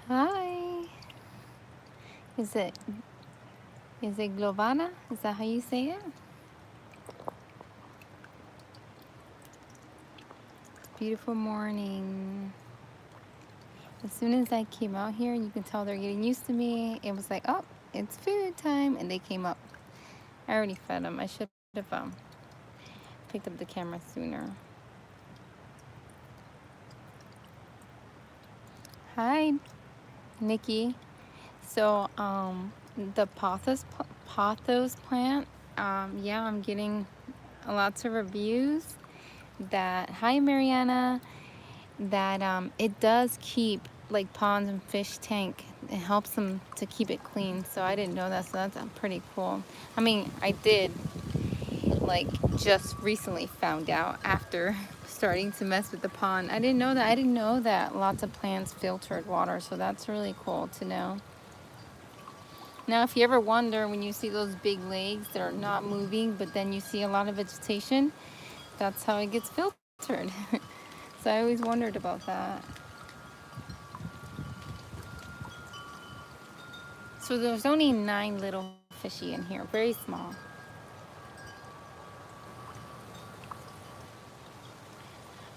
Hi. Is it is it Glovana? Is that how you say it? Beautiful morning. As soon as I came out here, you can tell they're getting used to me. It was like, oh, it's food time, and they came up. I already fed them. I should have picked up the camera sooner. Hi, Nikki. So, the pothos plant. Yeah, I'm getting lots of reviews. That hi, Mariana. That it does keep like ponds and fish tank. It helps them to keep it clean. So I didn't know that. So that's pretty cool. I mean, I did like just recently found out after starting to mess with the pond. I didn't know that. I didn't know that lots of plants filtered water. So that's really cool to know. Now, if you ever wonder when you see those big legs that are not moving, but then you see a lot of vegetation, that's how it gets filtered. So I always wondered about that. So there's only 9 little fishy in here, very small.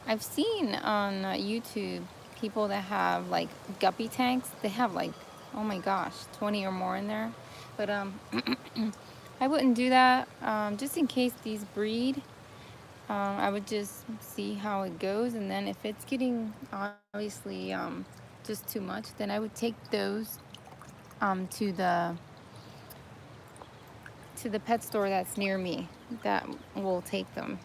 I've seen on YouTube people that have like guppy tanks. They have like, oh my gosh, 20 or more in there. But I wouldn't do that. Just in case these breed, I would just see how it goes. And then if it's getting obviously just too much, then I would take those to the pet store that's near me that will take them.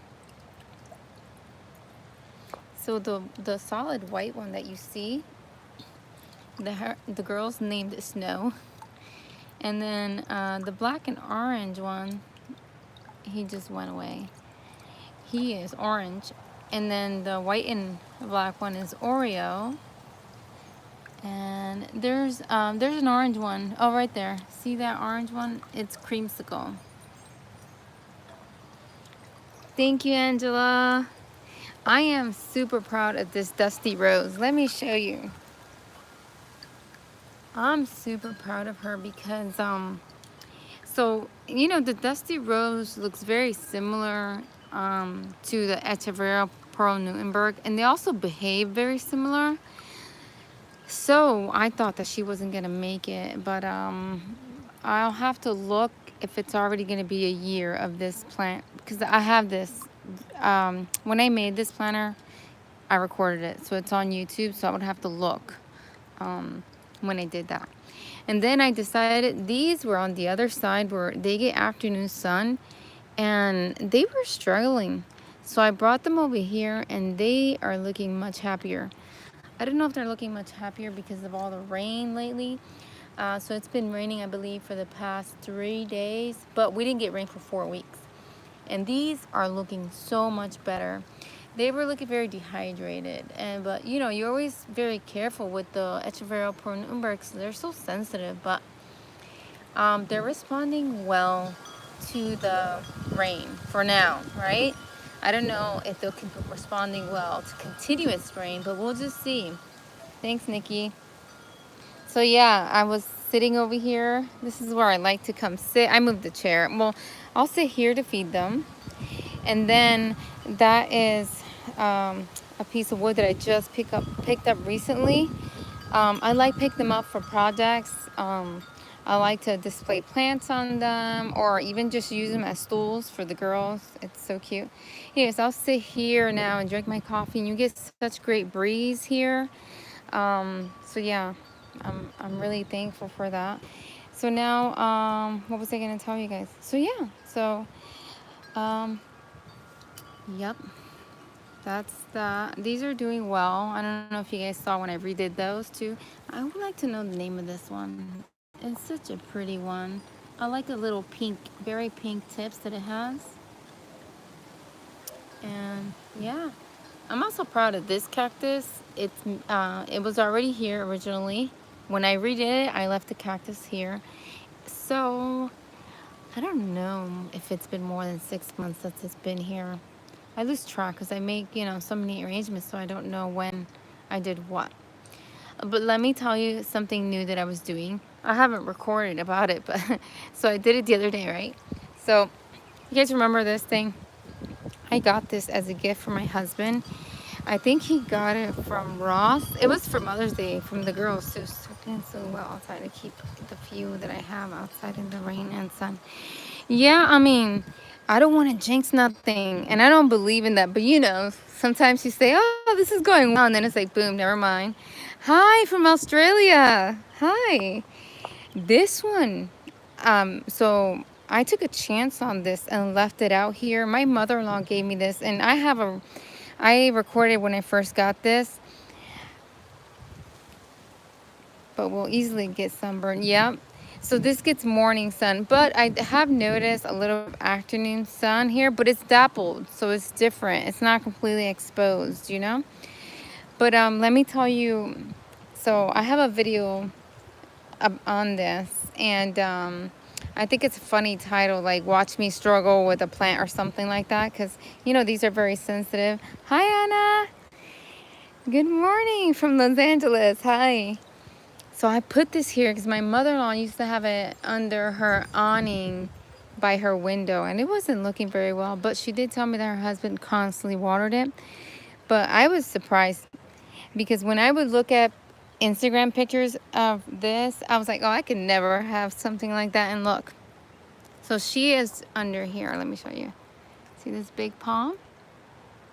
So the solid white one that you see, the girl's named Snow, and then the black and orange one, he just went away. He is orange, and then the white and black one is Oreo, and there's an orange one. Oh, right there. See that orange one? It's Creamsicle. Thank you, Angela. I am super proud of this Dusty Rose. Let me show you. I'm super proud of her because so you know the Dusty Rose looks very similar to the Echeverria Pearl Newtonberg, and they also behave very similar. So I thought that she wasn't gonna make it, but I'll have to look if it's already gonna be a year of this plant because I have this. When I made this planner, I recorded it, so it's on YouTube. So I would have to look when I did that. And then I decided these were on the other side where they get afternoon sun, and they were struggling. So I brought them over here, and they are looking much happier. I don't know if they're looking much happier because of all the rain lately. So it's been raining, I believe, for the past 3 days, but we didn't get rain for 4 weeks. And these are looking so much better. They were looking very dehydrated, but you know, you're always very careful with the Echeverria Pearl Newtonbergs. They're so sensitive, but they're responding well to the rain for now, right? I don't know if they'll keep responding well to continuous rain, but we'll just see. Thanks, Nikki. So yeah, I was sitting over here. This is where I like to come sit. I moved the chair. Well, I'll sit here to feed them. And then that is a piece of wood that I just picked up recently. I like pick them up for projects. I like to display plants on them, or even just use them as stools for the girls. It's so cute. Anyways, I'll sit here now and drink my coffee, and you get such great breeze here. So yeah, I'm really thankful for that. So now, what was I gonna tell you guys? So yeah, so yep, that's that. These are doing well. I don't know if you guys saw when I redid those too. I would like to know the name of this one. It's such a pretty one. I like the little pink, very pink tips that it has. And yeah, I'm also proud of this cactus. It was already here originally. When I redid it, I left the cactus here. So I don't know if it's been more than 6 months since it's been here. I lose track because I make, you know, so many arrangements, so I don't know when I did what. But let me tell you something new that I was doing. I haven't recorded about it, but so I did it the other day, right? So you guys remember this thing? I got this as a gift for my husband. I think he got it from Ross. It was for Mother's Day from the girls too. So doing so well outside to keep the few that I have outside in the rain and sun. Yeah, I mean, I don't want to jinx nothing, and I don't believe in that. But you know, sometimes you say, "Oh, this is going well," and then it's like, boom, never mind. Hi from Australia. Hi. This one. So I took a chance on this and left it out here. My mother-in-law gave me this, and I recorded when I first got this, but we'll easily get sunburn. Yep. So this gets morning sun, but I have noticed a little afternoon sun here, but it's dappled, so it's different. It's not completely exposed, you know? But let me tell you, so I have a video on this, and I think it's a funny title, like "Watch Me Struggle with a Plant" or something like that, because you know these are very sensitive. Hi Anna, good morning from Los Angeles. Hi. So I put this here because my mother-in-law used to have it under her awning by her window, and it wasn't looking very well, but she did tell me that her husband constantly watered it. But I was surprised because when I would look at Instagram pictures of this, I was like, oh, I could never have something like that. And look, so she is under here. Let me show you. See this big palm?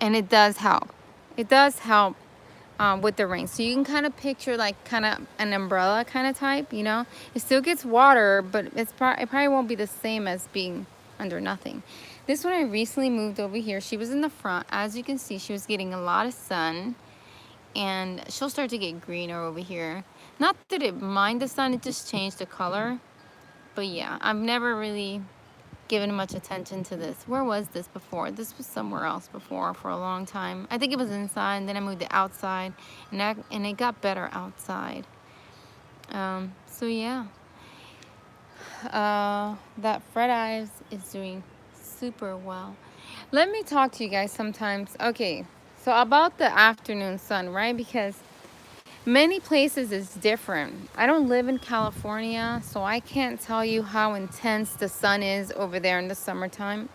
And it does help. It does help with the rain. So you can kind of picture like kind of an umbrella kind of type, you know? It still gets water, but it probably won't be the same as being under nothing. This one I recently moved over here. She was in the front. As you can see, she was getting a lot of sun. And she'll start to get greener over here. Not that it mind the sun, it just changed the color. But yeah, I've never really given much attention to this. Where was this before? This was somewhere else before for a long time. I think it was inside, and then I moved it outside, and it got better outside. So yeah, that Fred Ives is doing super well. Let me talk to you guys sometimes. Okay, so about the afternoon sun, right? Because many places is different. I don't live in California, so I can't tell you how intense the sun is over there in the summertime.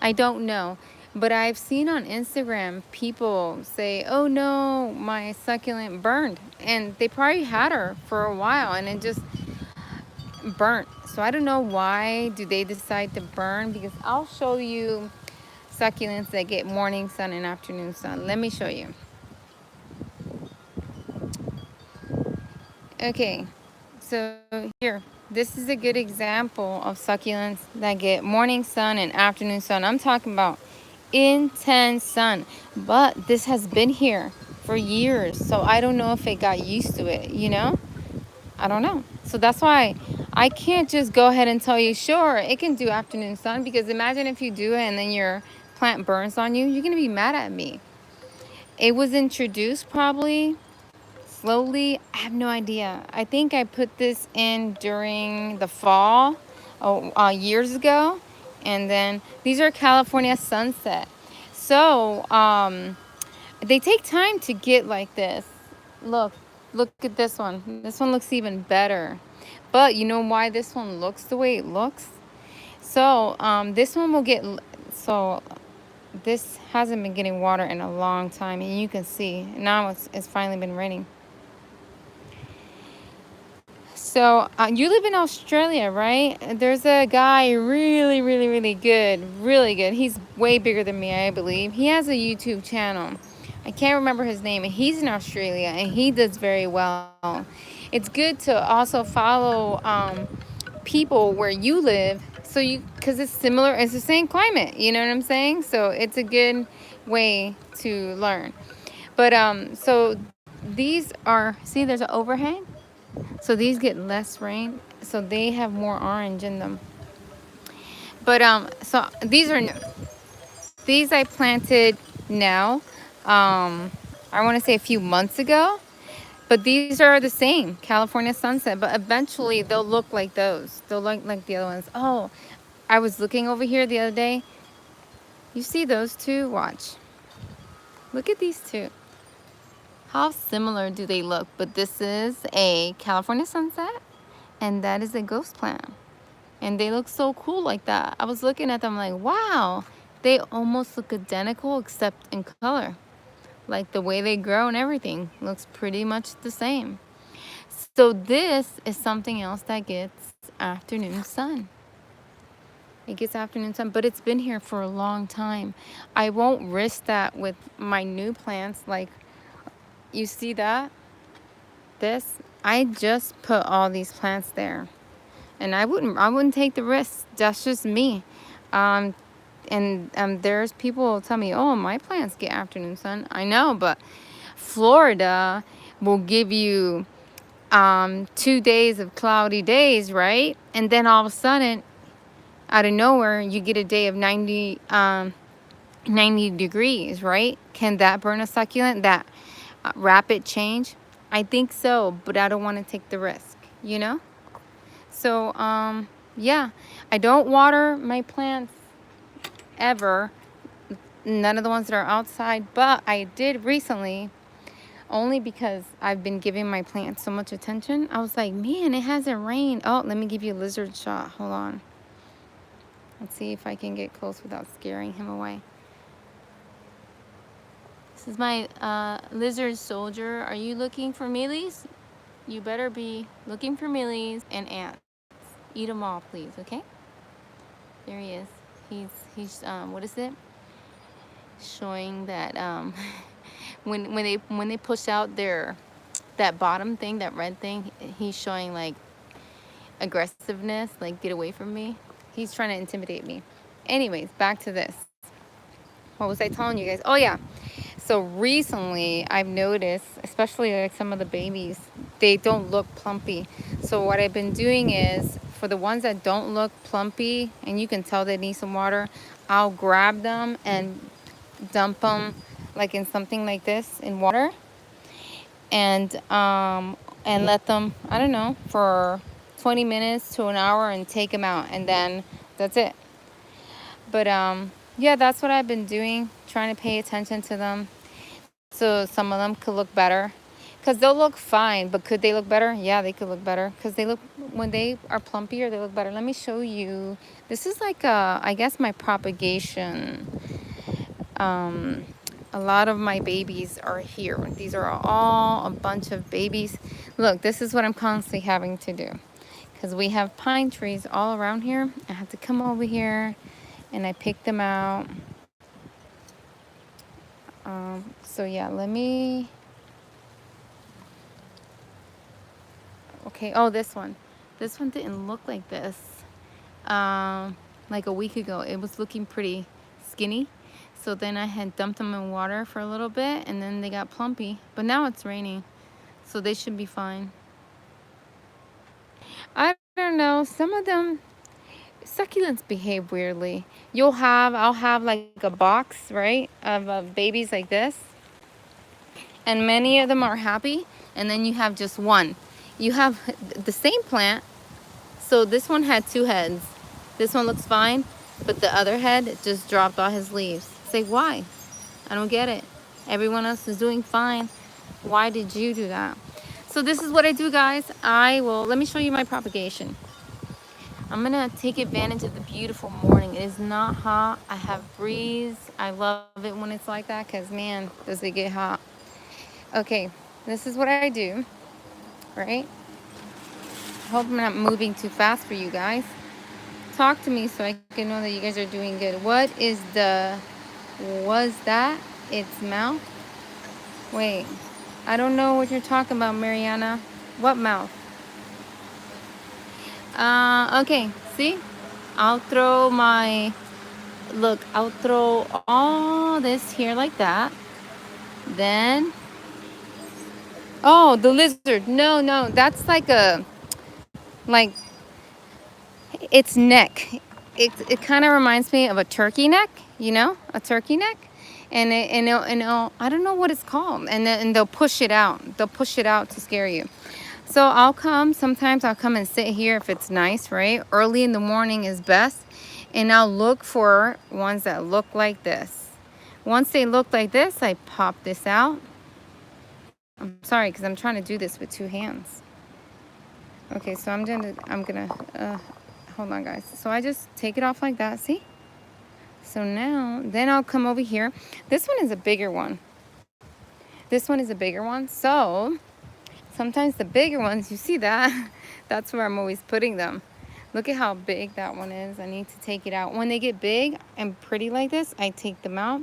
I don't know. But I've seen on Instagram people say, oh no, my succulent burned. And they probably had her for a while and it just burnt. So I don't know why do they decide to burn, because I'll show you succulents that get morning sun and afternoon sun. Let me show you. Okay, so here, this is a good example of succulents that get morning sun and afternoon sun. I'm talking about intense sun, but this has been here for years, so I don't know if it got used to it, you know? I don't know. So that's why I can't just go ahead and tell you, sure, it can do afternoon sun, because imagine if you do it and then your plant burns on you, you're going to be mad at me. It was introduced probably slowly. I have no idea. I think I put this in during the fall years ago. And then these are California sunset. So they take time to get like this. Look at this one. This one looks even better. But you know why this one looks the way it looks? So this one will get, so this hasn't been getting water in a long time, and you can see now it's finally been raining. So you live in Australia, right? There's a guy really good. He's way bigger than me, I believe. He has a YouTube channel. I can't remember his name, and he's in Australia, and he does very well. It's good to also follow people where you live, so because it's similar, it's the same climate, you know what I'm saying? So it's a good way to learn. But so these are, see, there's an overhang. So these get less rain, so they have more orange in them. But so these are new. These I planted now. I want to say a few months ago. But these are the same, California sunset. But eventually they'll look like those. They'll look like the other ones. Oh, I was looking over here the other day. You see those two? Watch. Look at these two. How similar do they look? But this is a California sunset, and that is a ghost plant. And they look so cool like that. I was looking at them like, wow, they almost look identical except in color. Like the way they grow and everything looks pretty much the same. So this is something else that gets afternoon sun. It gets afternoon sun, but it's been here for a long time. I won't risk that with my new plants. Like, you see that? This, I just put all these plants there. And I wouldn't take the risk. That's just me. And there's people who tell me, oh, my plants get afternoon sun. I know, but Florida will give you 2 days of cloudy days, right? And then all of a sudden, out of nowhere, you get a day of 90 degrees, right? Can that burn a succulent? That rapid change? I think so, but I don't want to take the risk, you know? So, yeah, I don't water my plants ever. None of the ones that are outside, but I did recently, only because I've been giving my plants so much attention. I was like, man, it hasn't rained. Oh, let me give you a lizard shot. Hold on. Let's see if I can get close without scaring him away. This is my lizard soldier. Are you looking for mealies? You better be looking for mealies and ants. Eat them all, please, okay? There he is. He's what is it? Showing that when they push out that bottom thing, that red thing, he's showing like aggressiveness, like get away from me. He's trying to intimidate me. Anyways, back to this. What was I telling you guys? Oh yeah. So recently I've noticed, especially like some of the babies, they don't look plumpy. So what I've been doing is, for the ones that don't look plumpy and you can tell they need some water, I'll grab them and dump them like in something like this in water, and let them, I don't know, for 20 minutes to an hour, and take them out, and then that's it. But yeah, that's what I've been doing, trying to pay attention to them so some of them could look better, because they'll look fine, but could they look better? Yeah, they could look better, because they look, when they are plumpier, they look better. Let me show you. This is like I guess my propagation. A lot of my babies are here. These are all a bunch of babies. Look, this is what I'm constantly having to do, because we have pine trees all around here. I have to come over here and I pick them out. So yeah, let me, okay, oh, this one didn't look like this like a week ago. It was looking pretty skinny, so then I had dumped them in water for a little bit, and then they got plumpy, but now it's raining, so they should be fine. I don't know, some of them, succulents behave weirdly. I'll have like a box, right, of babies like this, and many of them are happy, and then you have just one. You have the same plant, so this one had 2 heads. This one looks fine, but the other head just dropped all his leaves. Say, why? I don't get it. Everyone else is doing fine. Why did you do that? So this is what I do, guys. Let me show you my propagation. I'm gonna take advantage of the beautiful morning. It is not hot. I have breeze. I love it when it's like that, because man, does it get hot. Okay, this is what I do, right? I hope I'm not moving too fast for you guys. Talk to me so I can know that you guys are doing good. Was that its mouth? Wait, I don't know what you're talking about, Mariana. What mouth? Okay, see? I'll throw all this here like that. Then, oh, the lizard. No, that's like its neck. It kind of reminds me of a turkey neck, you know, a turkey neck. And it'll, I don't know what it's called. And they'll push it out. They'll push it out to scare you. So sometimes I'll come and sit here if it's nice, right? Early in the morning is best. And I'll look for ones that look like this. Once they look like this, I pop this out. I'm sorry, because I'm trying to do this with 2 hands. Okay, so I'm gonna hold on, guys. So I just take it off like that, see? So now, then I'll come over here. This one is a bigger one. This one is a bigger one. So sometimes the bigger ones, you see that? That's where I'm always putting them. Look at how big that one is. I need to take it out. When they get big and pretty like this, I take them out.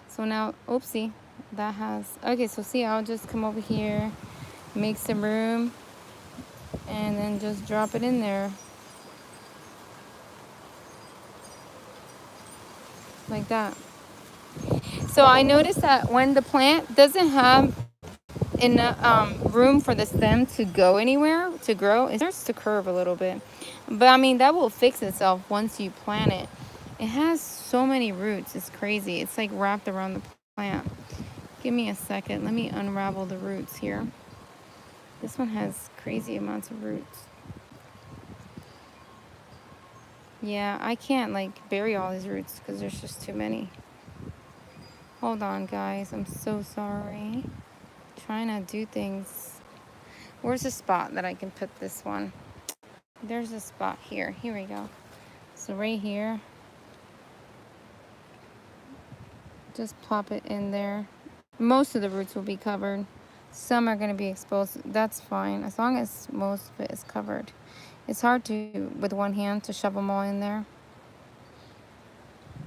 So now, oopsie, that has, okay, so see, I'll just come over here, make some room, and then just drop it in there. Like that. So I noticed that when the plant doesn't have enough room for the stem to go anywhere, to grow, it starts to curve a little bit. But I mean, that will fix itself once you plant it. It has so many roots, it's crazy. It's like wrapped around the plant. Give me a second, let me unravel the roots here. This one has crazy amounts of roots. Yeah, I can't like bury all these roots because there's just too many. Hold on, guys, I'm so sorry. Trying to do things. Where's the spot that I can put this one? There's a spot here. Here we go. So right here, just plop it in there. Most of the roots will be covered. Some are going to be exposed. That's fine, as long as most of it is covered. It's hard to, with one hand, to shove them all in there.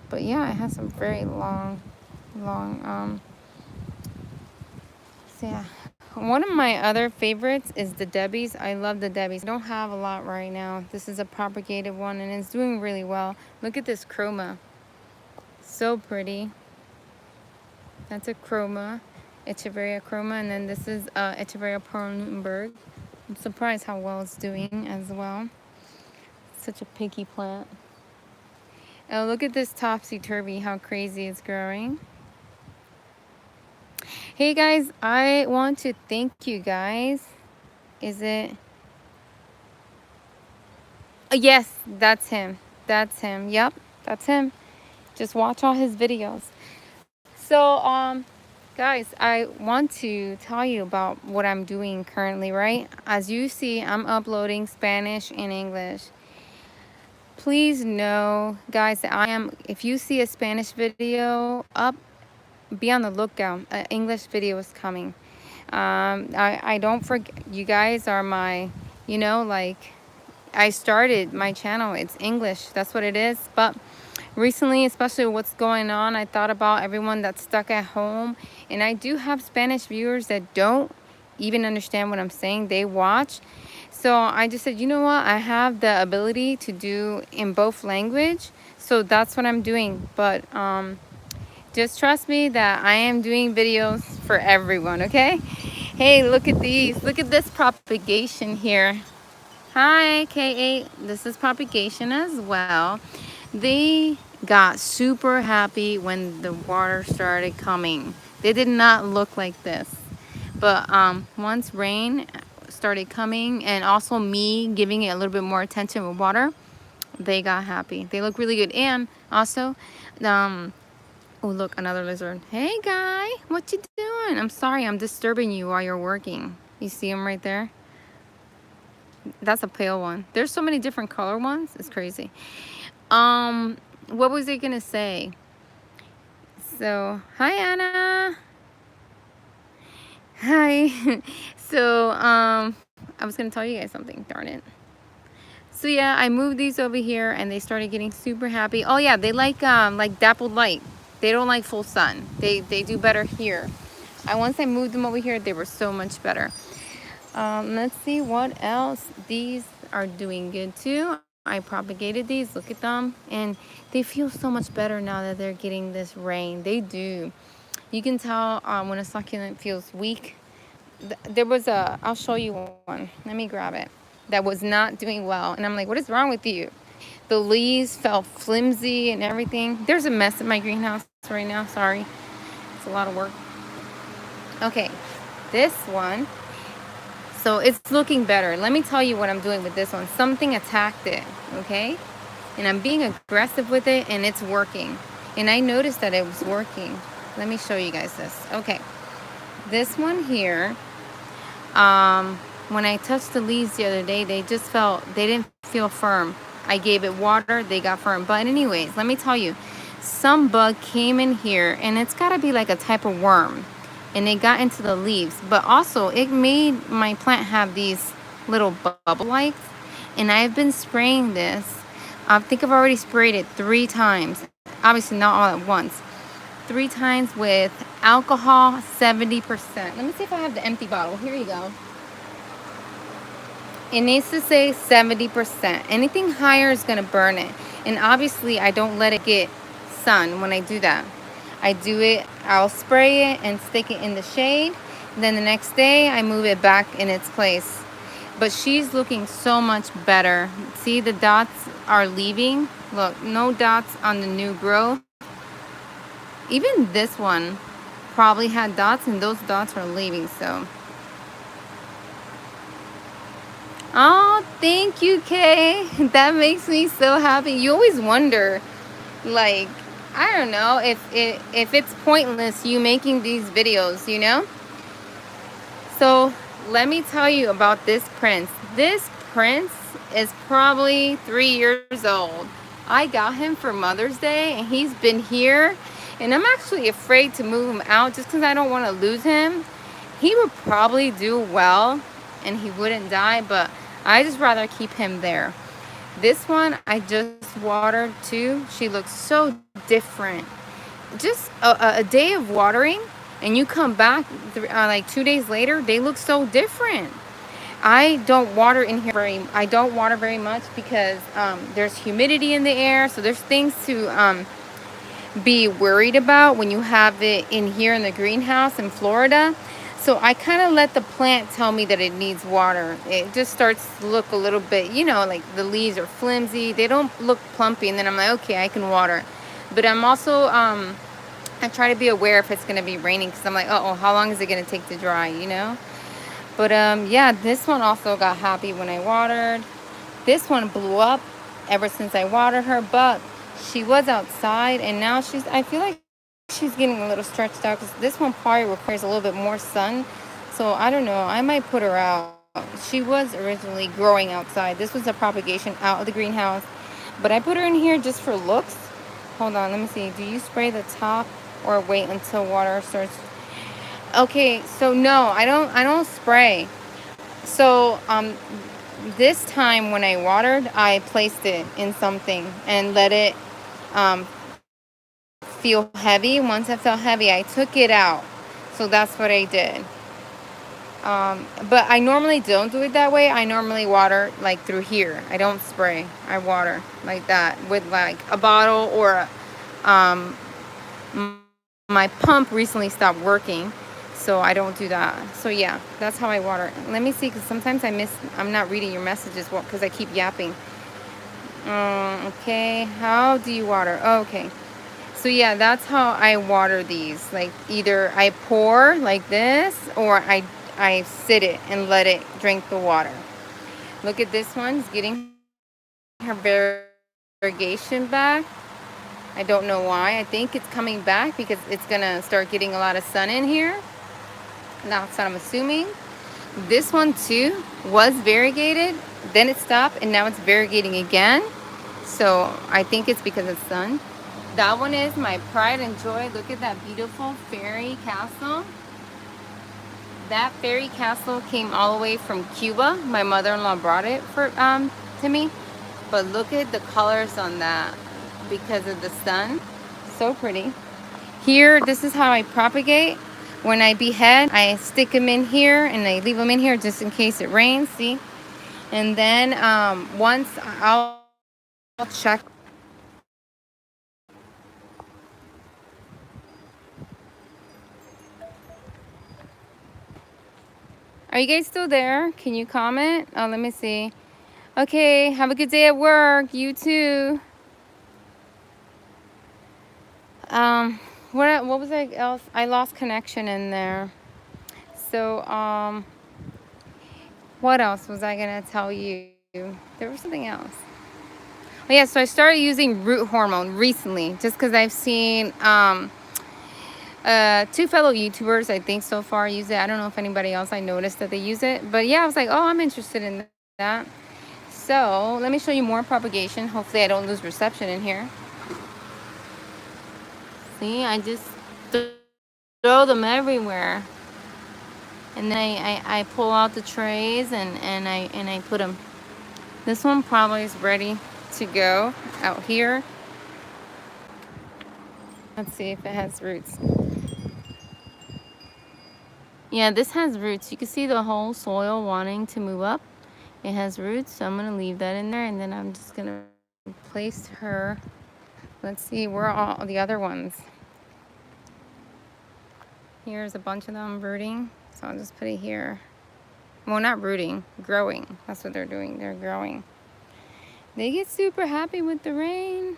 But yeah, it has some very long, so yeah. One of my other favorites is the Debbie's. I love the Debbie's. I don't have a lot right now. This is a propagated one and it's doing really well. Look at this chroma. So pretty. That's a chroma, Echeveria chroma, and then this is Echeveria Pearl-Newtonburg. I'm surprised how well it's doing as well. Such a picky plant. Oh, look at this topsy-turvy, how crazy it's growing. Hey guys, I want to thank you guys. Is it? Yes, that's him. That's him. Yep, that's him. Just watch all his videos. So, guys, I want to tell you about what I'm doing currently, right? As you see, I'm uploading Spanish and English. Please know, guys, that if you see a Spanish video up, be on the lookout. An English video is coming. I don't forget, you guys are my, like, I started my channel, it's English, that's what it is. But recently, especially what's going on, I thought about everyone that's stuck at home. And I do have Spanish viewers that don't even understand what I'm saying. They watch. So I just said, you know what? I have the ability to do in both language. So that's what I'm doing. But just trust me that I am doing videos for everyone, okay? Hey, look at these. Look at this propagation here. Hi, K8. This is propagation as well. They got super happy when the water started coming. They did not look like this. But once rain started coming and also me giving it a little bit more attention with water, they got happy. They look really good. And also, oh look, another lizard. Hey guy, what you doing? I'm sorry, I'm disturbing you while you're working. You see him right there? That's a pale one. There's so many different color ones. It's crazy. What was I gonna say? So, hi Anna. Hi. So, I was gonna tell you guys something. Darn it. So yeah, I moved these over here, and they started getting super happy. Oh yeah, they like dappled light. They don't like full sun. They do better here. Once I moved them over here, they were so much better. Let's see what else. These are doing good too. I propagated these, look at them, and they feel so much better now that they're getting this rain. They do. You can tell when a succulent feels weak. There was I'll show you one. Let me grab it. That was not doing well. And I'm like, what is wrong with you? The leaves felt flimsy and everything. There's a mess in my greenhouse right now. Sorry. It's a lot of work. Okay, this one. So it's looking better. Let me tell you what I'm doing with this one. Something attacked it, okay? And I'm being aggressive with it, and it's working. And I noticed that it was working. Let me show you guys this. Okay. This one here, when I touched the leaves the other day, they didn't feel firm. I gave it water, they got firm. But anyways, let me tell you, some bug came in here, and it's got to be like a type of worm, and it got into the leaves. But also, it made my plant have these little bubble lights, and I've been spraying this. I think I've already sprayed it 3 times. Obviously, not all at once. 3 times with alcohol 70%. Let me see if I have the empty bottle. Here you go. It needs to say 70%. Anything higher is going to burn it. And obviously, I don't let it get sun when I do that. I'll spray it and stick it in the shade. Then the next day, I move it back in its place. But she's looking so much better. See, the dots are leaving. Look, no dots on the new growth. Even this one probably had dots, and those dots are leaving. So, oh, thank you, Kay. That makes me so happy. You always wonder, like, I don't know if it's pointless you making these videos, you know. So let me tell you about this prince. This prince is probably 3 years old. I got him for Mother's Day, and he's been here. And I'm actually afraid to move him out just because I don't want to lose him. He would probably do well and he wouldn't die, but I just rather keep him there. This one I just watered too. She looks so different. Just a day of watering, and you come back like 2 days later, they look so different. I don't water very much because there's humidity in the air, so there's things to be worried about when you have it in here in the greenhouse in Florida. So I kind of let the plant tell me that it needs water. It just starts to look a little bit, you know, like the leaves are flimsy. They don't look plumpy, and then I'm like, okay, I can water. But I'm also, I try to be aware if it's going to be raining, because I'm like, oh, how long is it going to take to dry, you know? But yeah, this one also got happy when I watered. This one blew up ever since I watered her, but she was outside, and now I feel like she's getting a little stretched out, because this one probably requires a little bit more sun. So I don't know, I might put her out. She was originally growing outside. This was a propagation out of the greenhouse, but I put her in here just for looks. Hold on, let me see. Do you spray the top or wait until water starts? Okay, so no, I don't spray. So this time when I watered, I placed it in something and let it feel heavy. Once it felt heavy, I took it out. So that's what I did. But I normally don't do it that way. I normally water like through here. I don't spray. I water like that with like a bottle, or my pump recently stopped working, so I don't do that. So yeah, that's how I water. Let me see, because sometimes I'm not reading your messages because I keep yapping. Okay, how do you water? Oh, okay. So yeah, that's how I water these. Like either I pour like this, or I sit it and let it drink the water. Look at this one. It's getting her variegation back. I don't know why. I think it's coming back because it's going to start getting a lot of sun in here. That's what I'm assuming. This one too was variegated. Then it stopped, and now it's variegating again. So I think it's because of sun. That one is my pride and joy. Look at that beautiful fairy castle. That fairy castle came all the way from Cuba. My mother-in-law brought it to me. But look at the colors on that because of the sun. So pretty. Here, this is how I propagate. When I behead, I stick them in here, and I leave them in here just in case it rains. See? And then once I'll check. Are you guys still there? Can you comment? Oh, let me see. Okay, have a good day at work. You too. What was I else? I lost connection in there. So, what else was I gonna tell you? There was something else. Oh yeah, so I started using root hormone recently, just because I've seen Two fellow YouTubers, I think, so far use it. I don't know if anybody else I noticed that they use it. But yeah, I was like, oh, I'm interested in that. So let me show you more propagation. Hopefully I don't lose reception in here. See, I just throw them everywhere. And then I pull out the trays and I put them. This one probably is ready to go out here. Let's see if it has roots. Yeah, this has roots. You can see the whole soil wanting to move up. It has roots, so I'm gonna leave that in there, and then I'm just gonna place her. Let's see, where are all the other ones? Here's a bunch of them rooting, so I'll just put it here. Well, not rooting, growing. That's what they're doing, they're growing. They get super happy with the rain.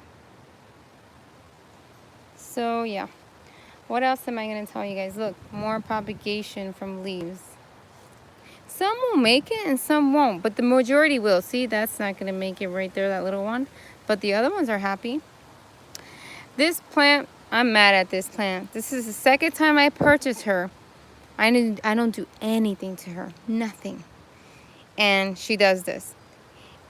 So yeah, what else am I gonna tell you guys? Look, more propagation from leaves. Some will make it and some won't, but the majority will. See, that's not gonna make it right there, that little one. But the other ones are happy. This plant, I'm mad at this plant. This is the second time I purchased her. I don't do anything to her, nothing. And she does this.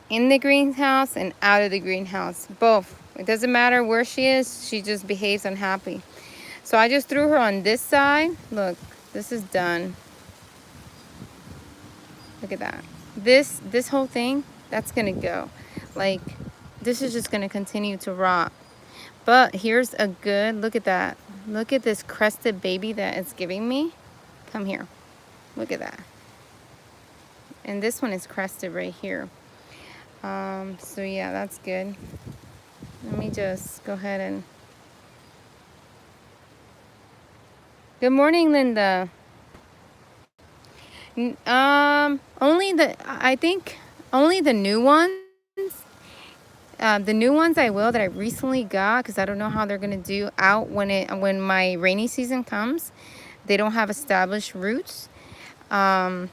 In the greenhouse and out of the greenhouse, both. It doesn't matter where she is, she just behaves unhappy. So I just threw her on this side. Look, this is done. Look at that. This whole thing, that's gonna go. Like, this is just gonna continue to rot. But here's a good, look at that. Look at this crested baby that it's giving me. Come here, look at that. And this one is crested right here. So yeah, that's good. Let me just go ahead and, good morning, Linda. I think only the new ones. The new ones I will, that I recently got, because I don't know how they're gonna do out when my rainy season comes. They don't have established roots. And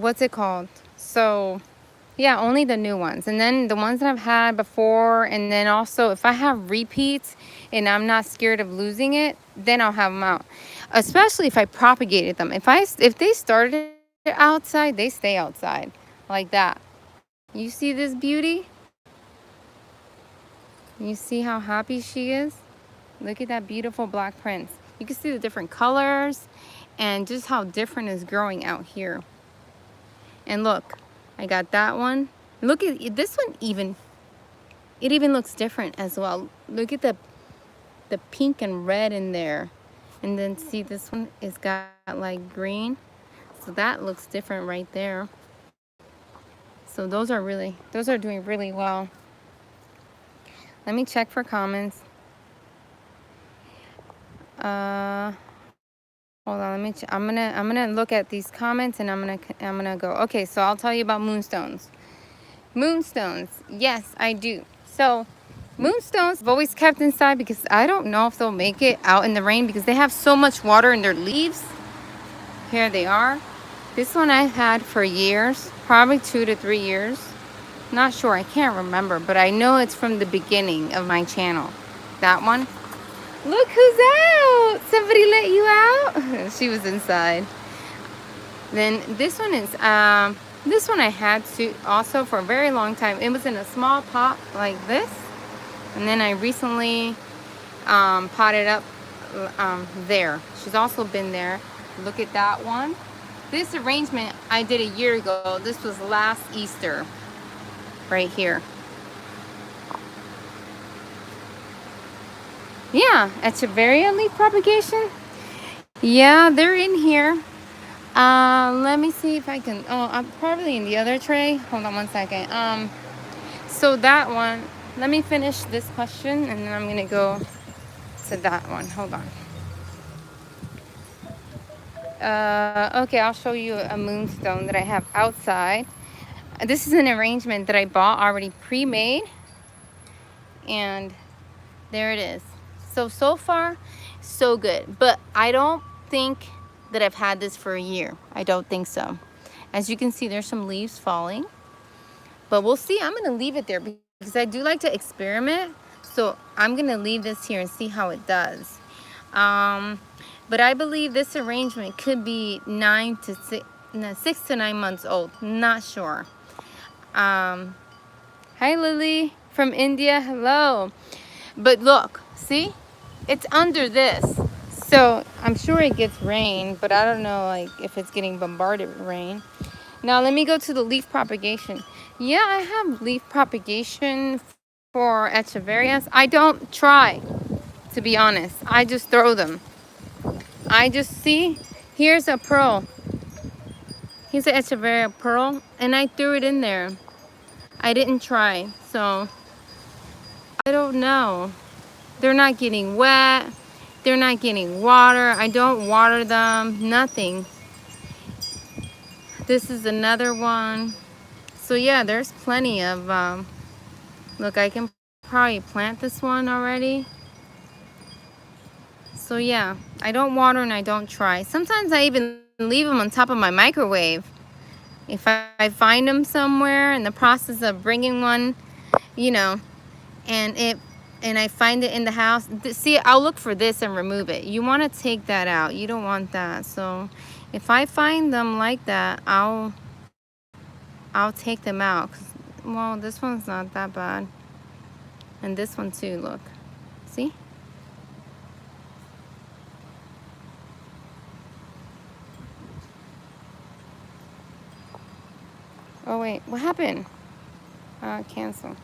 what's it called? So yeah, only the new ones. And then the ones that I've had before, and then also if I have repeats and I'm not scared of losing it, then I'll have them out. Especially if I propagated them. If they started outside, they stay outside like that. You see this beauty? You see how happy she is? Look at that beautiful black prince. You can see the different colors and just how different is growing out here. And look, I got that one. Look at this one even. It even looks different as well. Look at the pink and red in there. And then see, this one is got like green. So that looks different right there. So those are doing really well. Let me check for comments. Hold on, I'm gonna look at these comments and I'm gonna go. Okay, so I'll tell you about moonstones. Moonstones, yes, I do. So moonstones I've always kept inside because I don't know if they'll make it out in the rain because they have so much water in their leaves. Here they are. This one I've had for years, probably 2 to 3 years. Not sure, I can't remember, but I know it's from the beginning of my channel. That one. Look who's out! Somebody let you out? She was inside. Then this one is, this one I had to also for a very long time. It was in a small pot like this. And then I recently potted up there. She's also been there. Look at that one. This arrangement I did a year ago. This was last Easter, right here. Yeah, Echeveria leaf propagation. Yeah, they're in here. Let me see if I can. Oh, I'm probably in the other tray. Hold on one second. So that one. Let me finish this question, and then I'm gonna go to that one. Hold on. Okay, I'll show you a moonstone that I have outside. This is an arrangement that I bought already pre-made, and there it is. So far, so good. But I don't think that I've had this for a year. I don't think so. As you can see, there's some leaves falling, but we'll see. I'm gonna leave it there because I do like to experiment. So I'm gonna leave this here and see how it does. But I believe this arrangement could be 6 to 9 months old. Not sure. Hi Lily from India. Hello. But look, see, it's under this. So I'm sure it gets rain, but I don't know like if it's getting bombarded with rain. Now let me go to the leaf propagation. Yeah, I have leaf propagation for echeverias. I don't try, to be honest. I just throw them. I just see, here's a pearl. Here's an echeveria pearl, and I threw it in there. I didn't try, so I don't know. They're not getting wet. They're not getting water. I don't water them, nothing. This is another one. So yeah, there's plenty of, look, I can probably plant this one already. So yeah, I don't water and I don't try. Sometimes I even leave them on top of my microwave. If I find them somewhere in the process of bringing one, you know, and I find it in the house, see, I'll look for this and remove it. You want to take that out. You don't want that. So if I find them like that, I'll take them out. Well, this one's not that bad. And this one too, look. See? Oh wait, what happened? Cancel.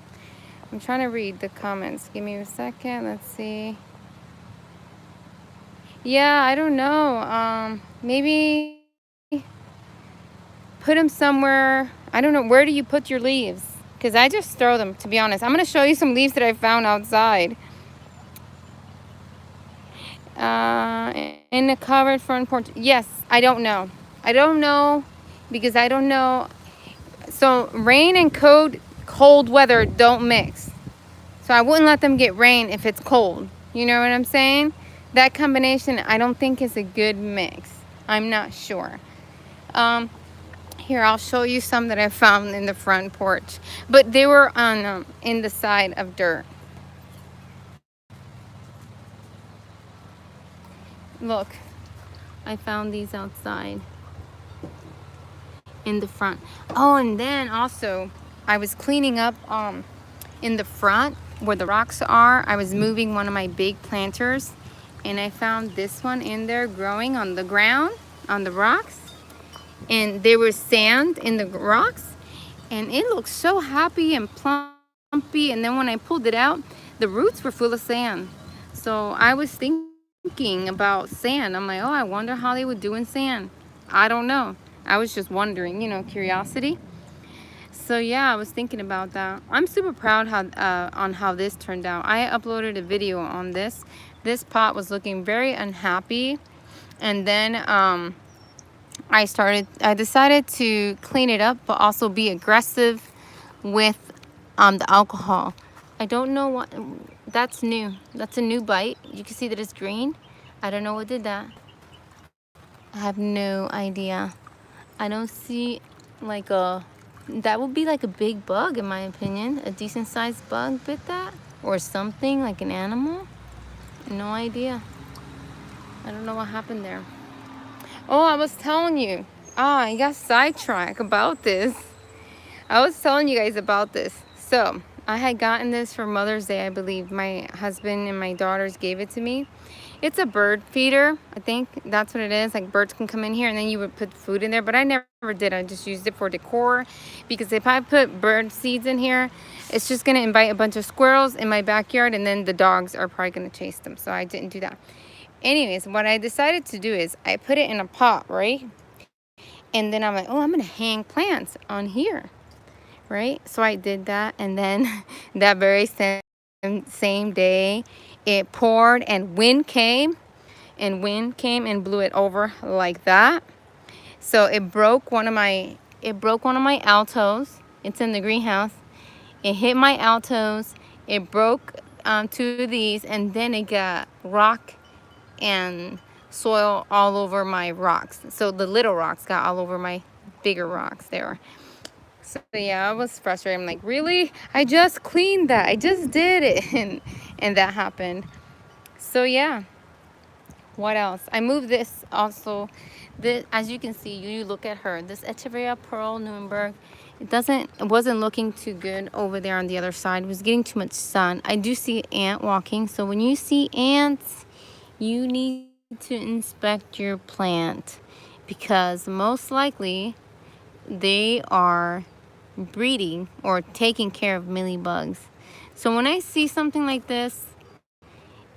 I'm trying to read the comments. Give me a second. Let's see. Yeah, I don't know. Maybe put them somewhere. I don't know. Where do you put your leaves? Because I just throw them, to be honest. I'm going to show you some leaves that I found outside. In the covered front porch. Yes, I don't know. I don't know because I don't know. So rain and cold weather don't mix. So I wouldn't let them get rain if it's cold. You know what I'm saying? That combination I don't think is a good mix. I'm not sure. Here, I'll show you some that I found in the front porch. But they were on in the side of dirt. Look, I found these outside in the front. Oh, and then also I was cleaning up in the front where the rocks are. I was moving one of my big planters and I found this one in there growing on the ground, on the rocks. And there was sand in the rocks and it looked so happy and plumpy. And then when I pulled it out, the roots were full of sand. So I was thinking about sand. I'm like, oh, I wonder how they would do in sand. I don't know. I was just wondering, you know, curiosity. So yeah, I was thinking about that. I'm super proud on how this turned out. I uploaded a video on this. This pot was looking very unhappy. And then I decided to clean it up, but also be aggressive with the alcohol. I don't know what, that's new. That's a new bite. You can see that it's green. I don't know what did that. I have no idea. I don't see like that would be like a big bug in my opinion. A decent sized bug bit that or something like an animal. No idea. I don't know what happened there. Oh, I was telling you. I got sidetracked about this. I was telling you guys about this. So I had gotten this for Mother's Day, I believe. My husband and my daughters gave it to me. It's a bird feeder. I think that's what it is. Like birds can come in here and then you would put food in there. But I never did. I just used it for decor. Because if I put bird seeds in here, it's just going to invite a bunch of squirrels in my backyard. And then the dogs are probably going to chase them. So I didn't do that. Anyways, what I decided to do is I put it in a pot, right? And then I'm like, oh, I'm going to hang plants on here. Right? So I did that. And then that very same day, it poured and wind came and blew it over like that. So it broke one of my altos. It's in the greenhouse. It hit my altos. It broke two of these, and then it got rock and soil all over my rocks. So the little rocks got all over my bigger rocks there. So yeah, I was frustrated. I'm like, really? I just cleaned that. I just did it. And that happened. So yeah. What else? I moved this also. This, as you can see, you look at her. This Echeverria Pearl Nuremberg, it wasn't looking too good over there on the other side. It was getting too much sun. I do see ant walking. So when you see ants, you need to inspect your plant, because most likely they are breeding or taking care of mealybugs. So when I see something like this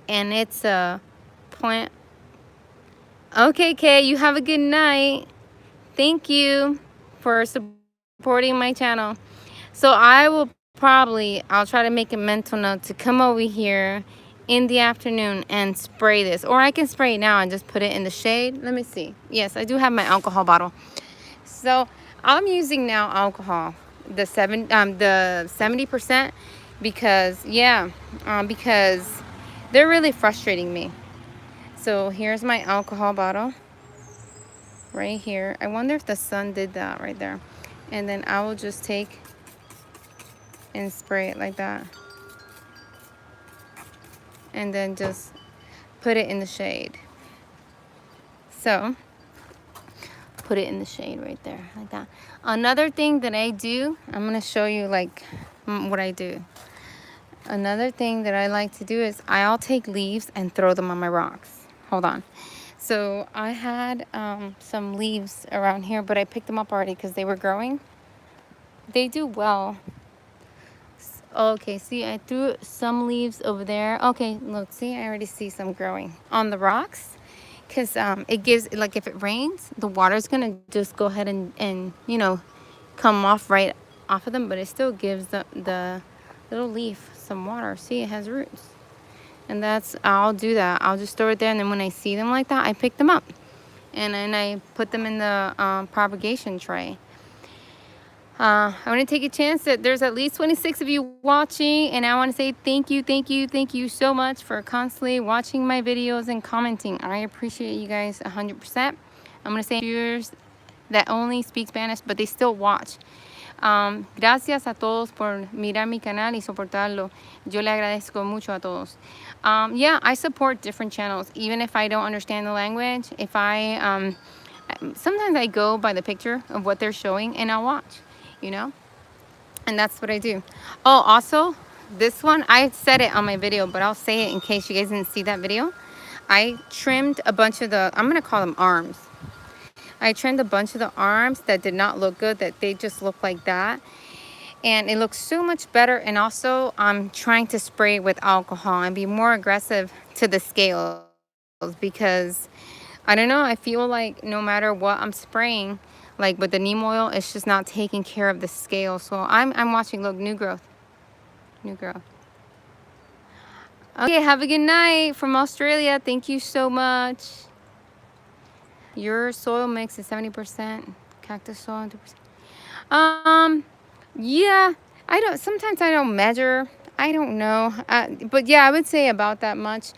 and it's a plant. Okay, Kay, you have a good night. Thank you for supporting my channel. So I'll try to make a mental note to come over here in the afternoon and spray this. Or I can spray it now and just put it in the shade. Let me see. Yes, I do have my alcohol bottle. So I'm using now alcohol, the 70%, because because they're really frustrating me. So here's my alcohol bottle right here. I wonder if the sun did that right there. And then I will just take and spray it like that. And then just put it in the shade. So put it in the shade right there like that. Another thing that I do, I'm going to show you like what I do. Another thing that I like to do is I'll take leaves and throw them on my rocks. Hold on. So I had some leaves around here, but I picked them up already because they were growing. They do well. Okay, see, I threw some leaves over there. Okay, look, see, I already see some growing on the rocks. Because it gives, like if it rains, the water's going to just go ahead and, you know, come off right off of them. But it still gives the little leaf some water. See, it has roots. And I'll do that. I'll just throw it there. And then when I see them like that, I pick them up. And then I put them in the propagation tray. I want to take a chance that there's at least 26 of you watching. And I want to say thank you so much for constantly watching my videos and commenting. I appreciate you guys 100%. I'm going to say viewers that only speak Spanish, but they still watch. Gracias a todos por mirar mi canal y soportarlo. Yo le agradezco mucho a todos. Yeah, I support different channels, even if I don't understand the language. If sometimes I go by the picture of what they're showing and I'll watch, you know, and that's what I do. Oh, also, this one, I said it on my video, but I'll say it in case you guys didn't see that video. I trimmed a bunch of I'm going to call them arms. I trimmed a bunch of the arms that did not look good, that they just look like that. And it looks so much better. And also, I'm trying to spray with alcohol and be more aggressive to the scales. Because, I don't know, I feel like no matter what I'm spraying, like with the neem oil, it's just not taking care of the scale. So I'm watching, look, new growth. New growth. Okay, have a good night from Australia. Thank you so much. Your soil mix is 70% cactus soil, 2%. Yeah, sometimes I don't measure. I don't know. But yeah, I would say about that much.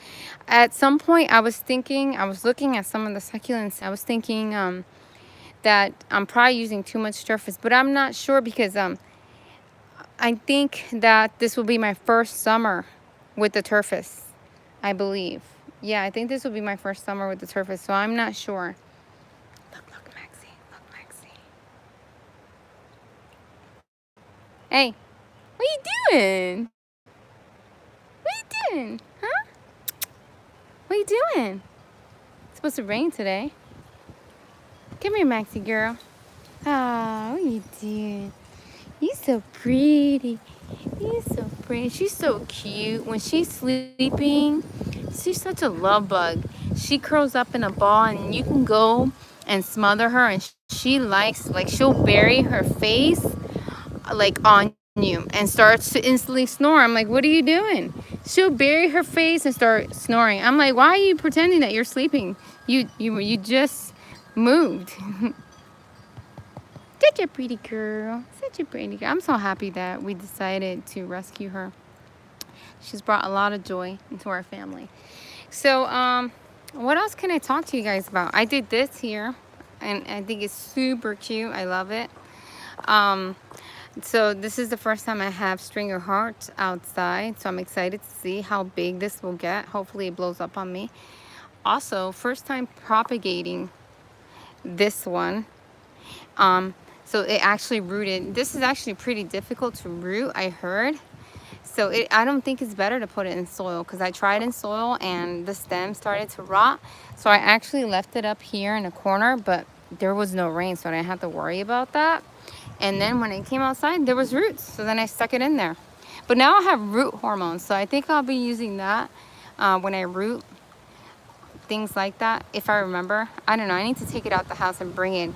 At some point, I was looking at some of the succulents. I was thinking that I'm probably using too much surface, but I'm not sure because I think that this will be my first summer with the turfus, I believe. Yeah, I think this will be my first summer with the turfus, so I'm not sure. Look, Maxie. Look, Maxie. Hey, what you doing? What you doing? Huh? What you doing? It's supposed to rain today. Come here, Maxie girl. Ah, what you doing? You're so pretty. You're so pretty. She's so cute. When she's sleeping, she's such a love bug. She curls up in a ball and you can go and smother her and she likes, like she'll bury her face like on you and starts to instantly snore. I'm like, what are you doing? She'll bury her face and start snoring. I'm like, why are you pretending that you're sleeping? You just moved. Such a pretty girl. Such a pretty girl. I'm so happy that we decided to rescue her. She's brought a lot of joy into our family. So, what else can I talk to you guys about? I did this here, and I think it's super cute. I love it. So this is the first time I have stringer hearts outside, so I'm excited to see how big this will get. Hopefully it blows up on me. Also, first time propagating this one. So it actually rooted. This is actually pretty difficult to root, I heard. So I don't think it's better to put it in soil, because I tried in soil and the stem started to rot. So I actually left it up here in a corner, but there was no rain, so I didn't have to worry about that. And then when it came outside, there was roots, so then I stuck it in there. But now I have root hormone, so I think I'll be using that when I root things like that, if I remember. I don't know, I need to take it out the house and bring it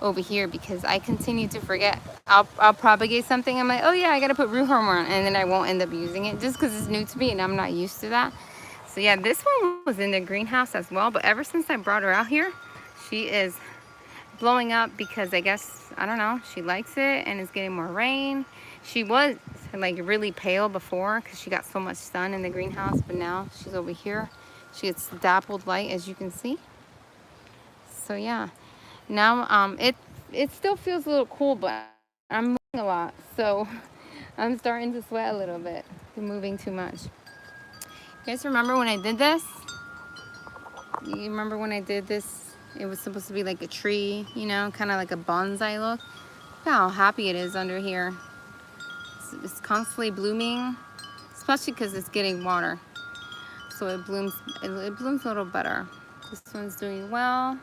over here, because I continue to forget. I'll propagate something, I'm like, oh yeah, I gotta put root hormone, and then I won't end up using it just because it's new to me and I'm not used to that. So yeah, this one was in the greenhouse as well, but ever since I brought her out here, she is blowing up, because I guess, I don't know, she likes it and it's getting more rain. She was like really pale before because she got so much sun in the greenhouse, but now she's over here. She gets dappled light, as you can see. So yeah, now it still feels a little cool, but I'm moving a lot, so I'm starting to sweat a little bit. I'm moving too much. You guys remember when I did this? You remember when I did this? It was supposed to be like a tree, you know, kind of like a bonsai look. Look how happy it is under here. It's constantly blooming, especially because it's getting water. So it blooms a little better. This one's doing well.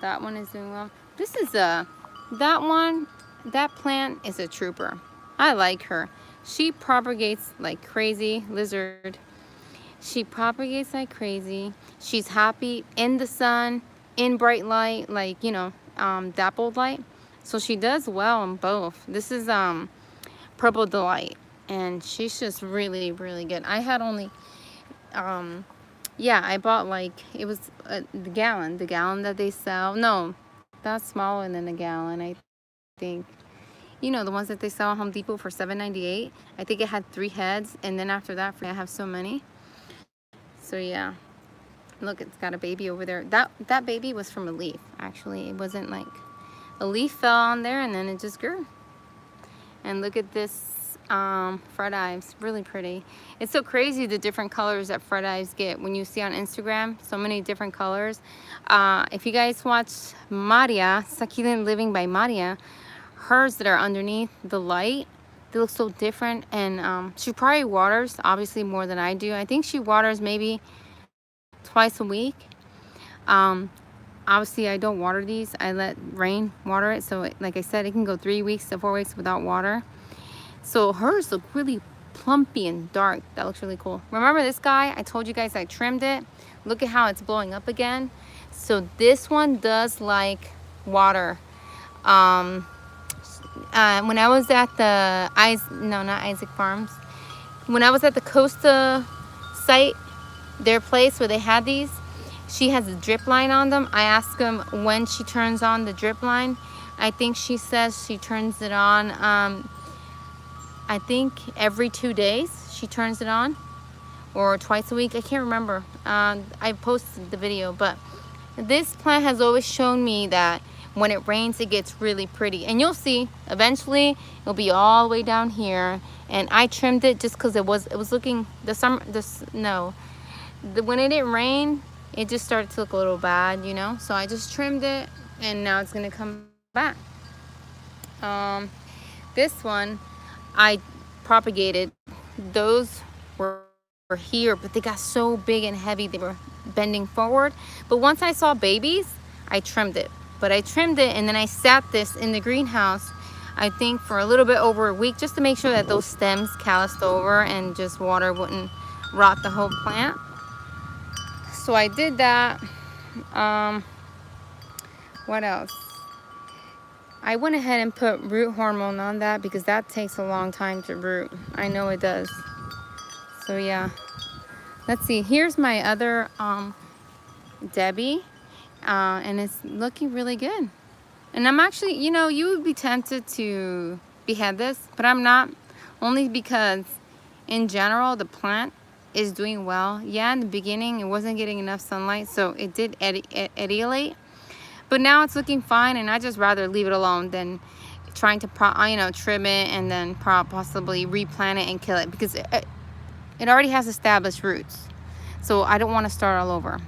That one is doing well. This is that plant is a trooper. I like her. She propagates like crazy. Lizard. She propagates like crazy. She's happy in the sun, in bright light, like, you know, dappled light. So she does well in both. This is Purple Delight, and she's just really, really good. I had only, yeah, I bought like, it was the gallon that they sell. No, that's smaller than a gallon, I think. You know, the ones that they sell at Home Depot for $7.98. I think it had 3 heads, and then after that, I have so many. So yeah, look, it's got a baby over there. That baby was from a leaf, actually. It wasn't like a leaf fell on there and then it just grew. And look at this Fred Ives, really pretty. It's so crazy the different colors that Fred Ives get when you see on Instagram, so many different colors. If you guys watch Maria, Succulent Living by Maria, hers that are underneath the light, they look so different. And she probably waters obviously more than I do. I think she waters maybe twice a week. Obviously I don't water these. I let rain water it, so like I said, it can go 3 weeks to 4 weeks without water. So hers look really plumpy and dark. That looks really cool. Remember this guy? I told you guys I trimmed it. Look at how it's blowing up again. So this one does like water. When I was at the not Isaac Farms, when I was at the Costa site, their place where they had these, she has a drip line on them. I asked them when she turns on the drip line. I think she says she turns it on, I think every 2 days she turns it on, or twice a week. I can't remember. I posted the video, but this plant has always shown me that when it rains, it gets really pretty. And you'll see, eventually, it'll be all the way down here. And I trimmed it just because it was looking, when it didn't rain, it just started to look a little bad, you know? So I just trimmed it, and now it's gonna come back. This one, I propagated. Those were here, but they got so big and heavy, they were bending forward. But once I saw babies, I trimmed it. But I trimmed it, and then I sat this in the greenhouse, I think for a little bit over a week, just to make sure that those stems calloused over and just water wouldn't rot the whole plant. So I did that. What else? I went ahead and put root hormone on that because that takes a long time to root. I know it does. So yeah. Let's see. Here's my other Debbie. And it's looking really good. And I'm actually, you know, you would be tempted to behead this, but I'm not. Only because in general the plant is doing well. Yeah, in the beginning it wasn't getting enough sunlight, so it did etiolate. But now it's looking fine, and I just rather leave it alone than trying to trim it and then possibly replant it and kill it, because it already has established roots. So I don't want to start all over,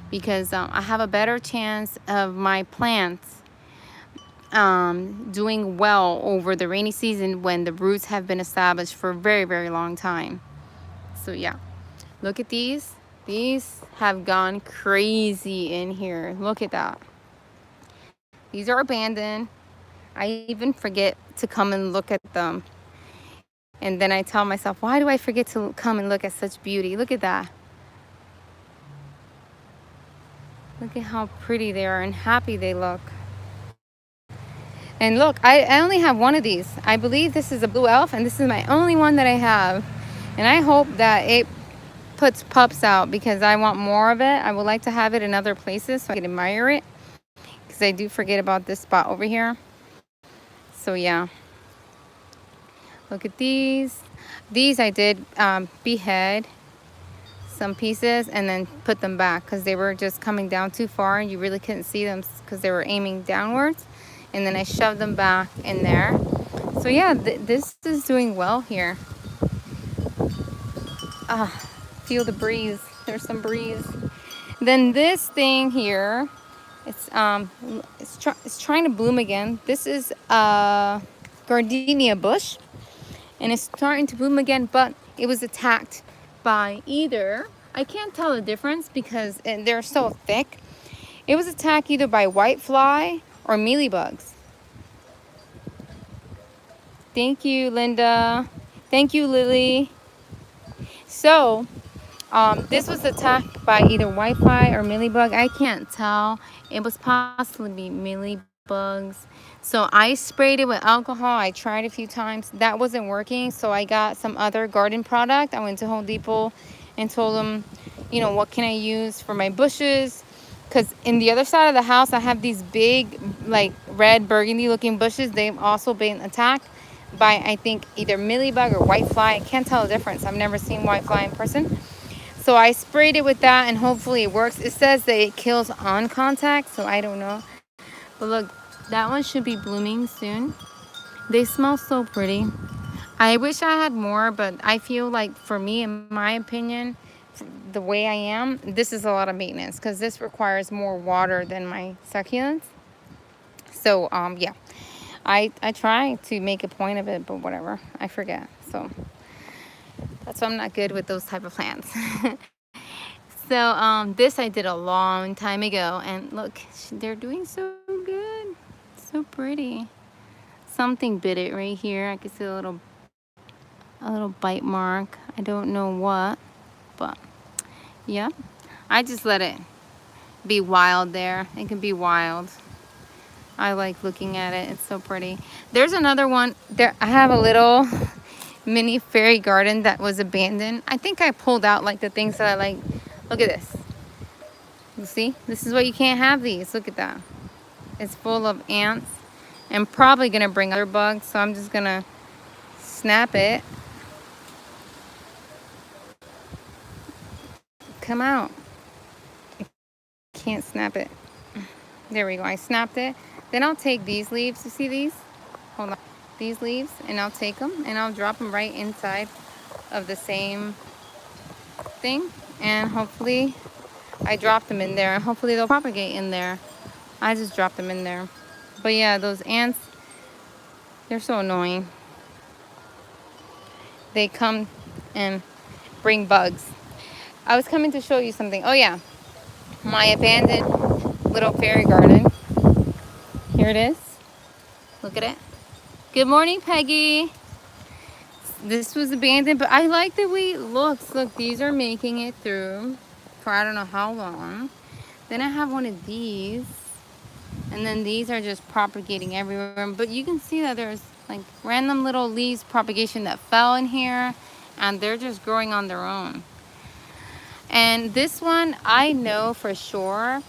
because I have a better chance of my plants doing well over the rainy season when the roots have been established for a very, very long time. So yeah, look at these. These have gone crazy in here. Look at that. These are abandoned. I even forget to come and look at them. And then I tell myself, why do I forget to come and look at such beauty? Look at that. Look at how pretty they are and happy they look. And look, I only have one of these. I believe this is a blue elf, and this is my only one that I have. And I hope that it puts pups out, because I want more of it. I would like to have it in other places so I can admire it, because I do forget about this spot over here. So yeah, look at these. These I did behead some pieces and then put them back, because they were just coming down too far and you really couldn't see them because they were aiming downwards. And then I shoved them back in there. So yeah, this is doing well here. Feel the breeze. There's some breeze. Then this thing here, it's trying to bloom again. This is a gardenia bush, and it's starting to bloom again, but it was attacked by either, I can't tell the difference because they're so thick. It was attacked either by whitefly or mealybugs. Thank you, Linda. Thank you, Lily. So this was attacked by either whitefly or mealybug. I can't tell. It was possibly mealybugs. So I sprayed it with alcohol. I tried a few times. That wasn't working. So I got some other garden product. I went to Home Depot and told them, you know, what can I use for my bushes? Because in the other side of the house, I have these big, like, red burgundy looking bushes. They've also been attacked by, I think, either mealybug or whitefly. I can't tell the difference. I've never seen whitefly in person. So I sprayed it with that, and hopefully it works. It says that it kills on contact, so I don't know. But look, that one should be blooming soon. They smell so pretty. I wish I had more, but I feel like, for me, in my opinion, the way I am, this is a lot of maintenance, because this requires more water than my succulents. So yeah, I try to make a point of it, but whatever, I forget. So that's why I'm not good with those type of plants. So this I did a long time ago, and look, they're doing so good, so pretty. Something bit it right here. I can see a little bite mark. I don't know what, but yeah, I just let it be wild there. It can be wild. I like looking at it. It's so pretty. There's another one there. I have a little mini fairy garden that was abandoned. I think I pulled out like the things that I like. Look at this. You see? This is why you can't have these. Look at that. It's full of ants. I'm probably gonna bring other bugs, so I'm just gonna snap it. Come out. I can't snap it. There we go. I snapped it. Then I'll take these leaves. You see these? Hold on. These leaves, and I'll take them and I'll drop them right inside of the same thing, and hopefully I drop them in there, and hopefully they'll propagate in there. I just dropped them in there. But yeah, those ants, they're so annoying. They come and bring bugs. I was coming to show you something. Oh yeah, my abandoned little fairy garden. Here it is. Look at it. Good morning, Peggy. This was abandoned, but I like the way it looks. Look, these are making it through for I don't know how long. Then I have one of these, and then these are just propagating everywhere. But you can see that there's like random little leaves propagation that fell in here, and they're just growing on their own. And this one, I know for sure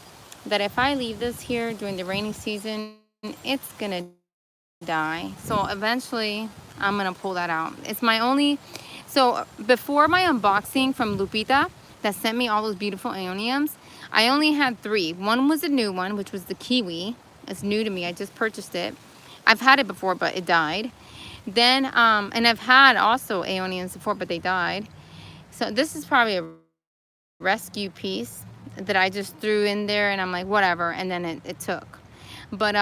that if I leave this here during the rainy season, it's gonna die. So eventually I'm gonna pull that out. It's my only, so before my unboxing from Lupita that sent me all those beautiful Aeoniums, I only had 3. One was a new one, which was the Kiwi. It's new to me. I just purchased it. I've had it before, but it died. Then, and I've had also Aeoniums before, but they died. So this is probably a rescue piece that I just threw in there, and I'm like, whatever, and then it took. But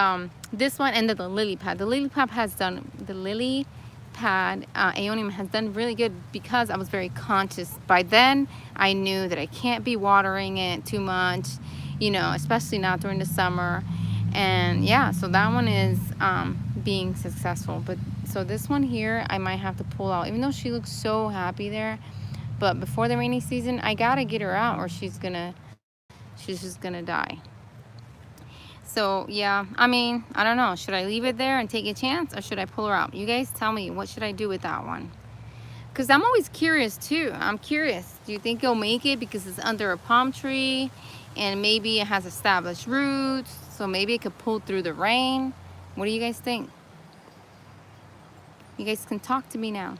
this one, and the lily pad. The lily pad has done, the lily pad Aeonium has done really good because I was very conscious. By then, I knew that I can't be watering it too much, you know, especially not during the summer. And yeah, so that one is being successful. But so this one here, I might have to pull out, even though she looks so happy there. But before the rainy season, I gotta get her out, or she's just gonna die. So yeah, I mean, I don't know. Should I leave it there and take a chance, or should I pull her out? You guys tell me, what should I do with that one? Because I'm always curious too. I'm curious. Do you think it'll make it because it's under a palm tree and maybe it has established roots, so maybe it could pull through the rain? What do you guys think? You guys can talk to me now.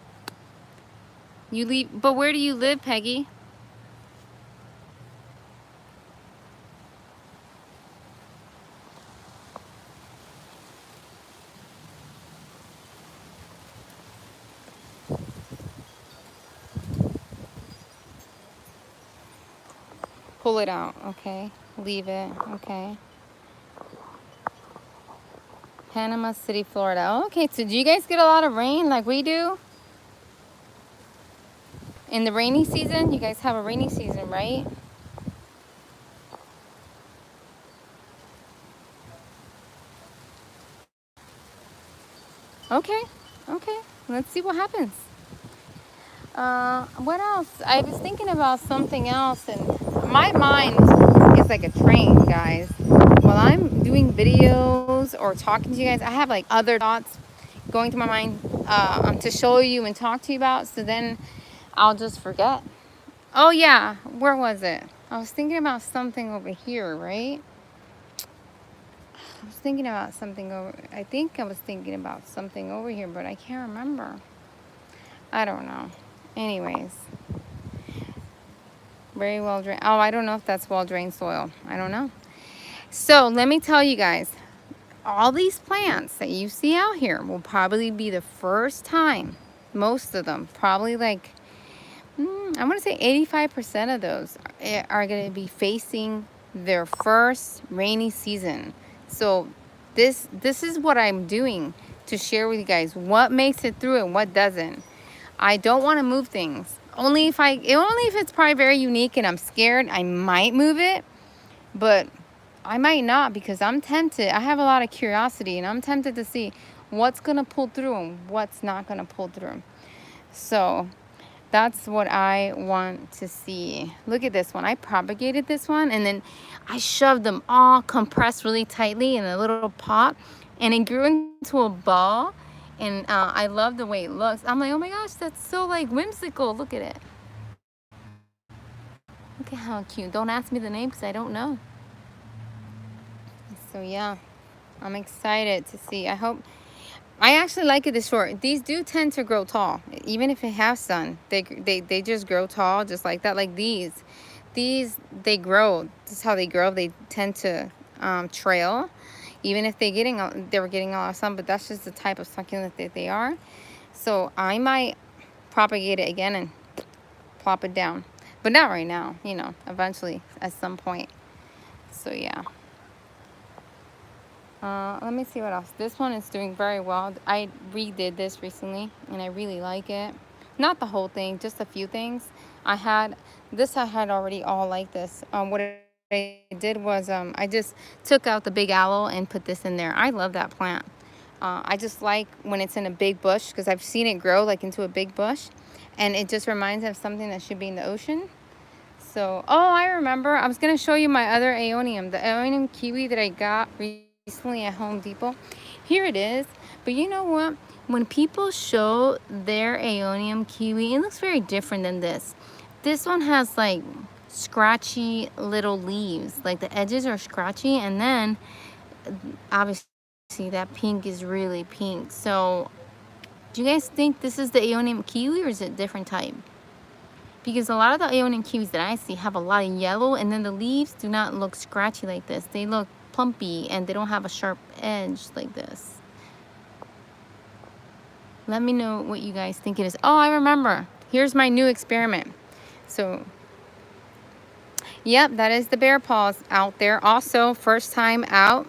You leave, but where do you live, Peggy? Pull it out, okay. Leave it, okay. Panama City, Florida. Oh, okay, so do you guys get a lot of rain like we do? In the rainy season? You guys have a rainy season, right? Okay, okay. Let's see what happens. What else? I was thinking about something else, and my mind is like a train, guys. While I'm doing videos or talking to you guys, I have like other thoughts going through my mind to show you and talk to you about, so then I'll just forget. Oh yeah, where was it? I was thinking about something over here, right? I was thinking about something over, I think I was thinking about something over here, but I can't remember. I don't know. Anyways, very well drained. Oh, I don't know if that's well drained soil. I don't know. So let me tell you guys, all these plants that you see out here will probably be the first time, most of them, probably like, I want to say 85% of those are going to be facing their first rainy season. So this is what I'm doing to share with you guys what makes it through and what doesn't. I don't want to move things. Only if it's probably very unique and I'm scared, I might move it. But I might not, because I'm tempted. I have a lot of curiosity, and I'm tempted to see what's going to pull through and what's not going to pull through. So that's what I want to see. Look at this one. I propagated this one, and then I shoved them all compressed really tightly in a little pot, and it grew into a ball. And I love the way it looks. I'm like, oh my gosh, that's so like whimsical. Look at it. Look at how cute. Don't ask me the name because I don't know. So yeah, I'm excited to see. I actually like it this short. These do tend to grow tall, even if it has sun. They just grow tall, just like that. Like these they grow. This is how they grow. They tend to trail, even if they were getting a lot of sun. But that's just the type of succulent that they are. So I might propagate it again and plop it down, but not right now. You know, eventually at some point. So yeah. Let me see what else. This one is doing very well. I redid this recently, and I really like it. Not the whole thing, just a few things. I had already all like this. What I did was I just took out the big aloe and put this in there. I love that plant. I just like when it's in a big bush, because I've seen it grow like into a big bush, and it just reminds me of something that should be in the ocean. So, oh, I remember. I was going to show you my other Aeonium, the Aeonium Kiwi that I got recently at Home Depot. Here it is. But you know what? When people show their Aeonium Kiwi, it looks very different than this. This one has like scratchy little leaves. Like the edges are scratchy, and then obviously that pink is really pink. So do you guys think this is the Aeonium Kiwi, or is it a different type? Because a lot of the Aeonium Kiwis that I see have a lot of yellow, and then the leaves do not look scratchy like this. They look plumpy, and they don't have a sharp edge like this. Let me know what you guys think it is. Oh, I remember. Here's my new experiment. So, yep, that is the bear paws out there. Also, first time out.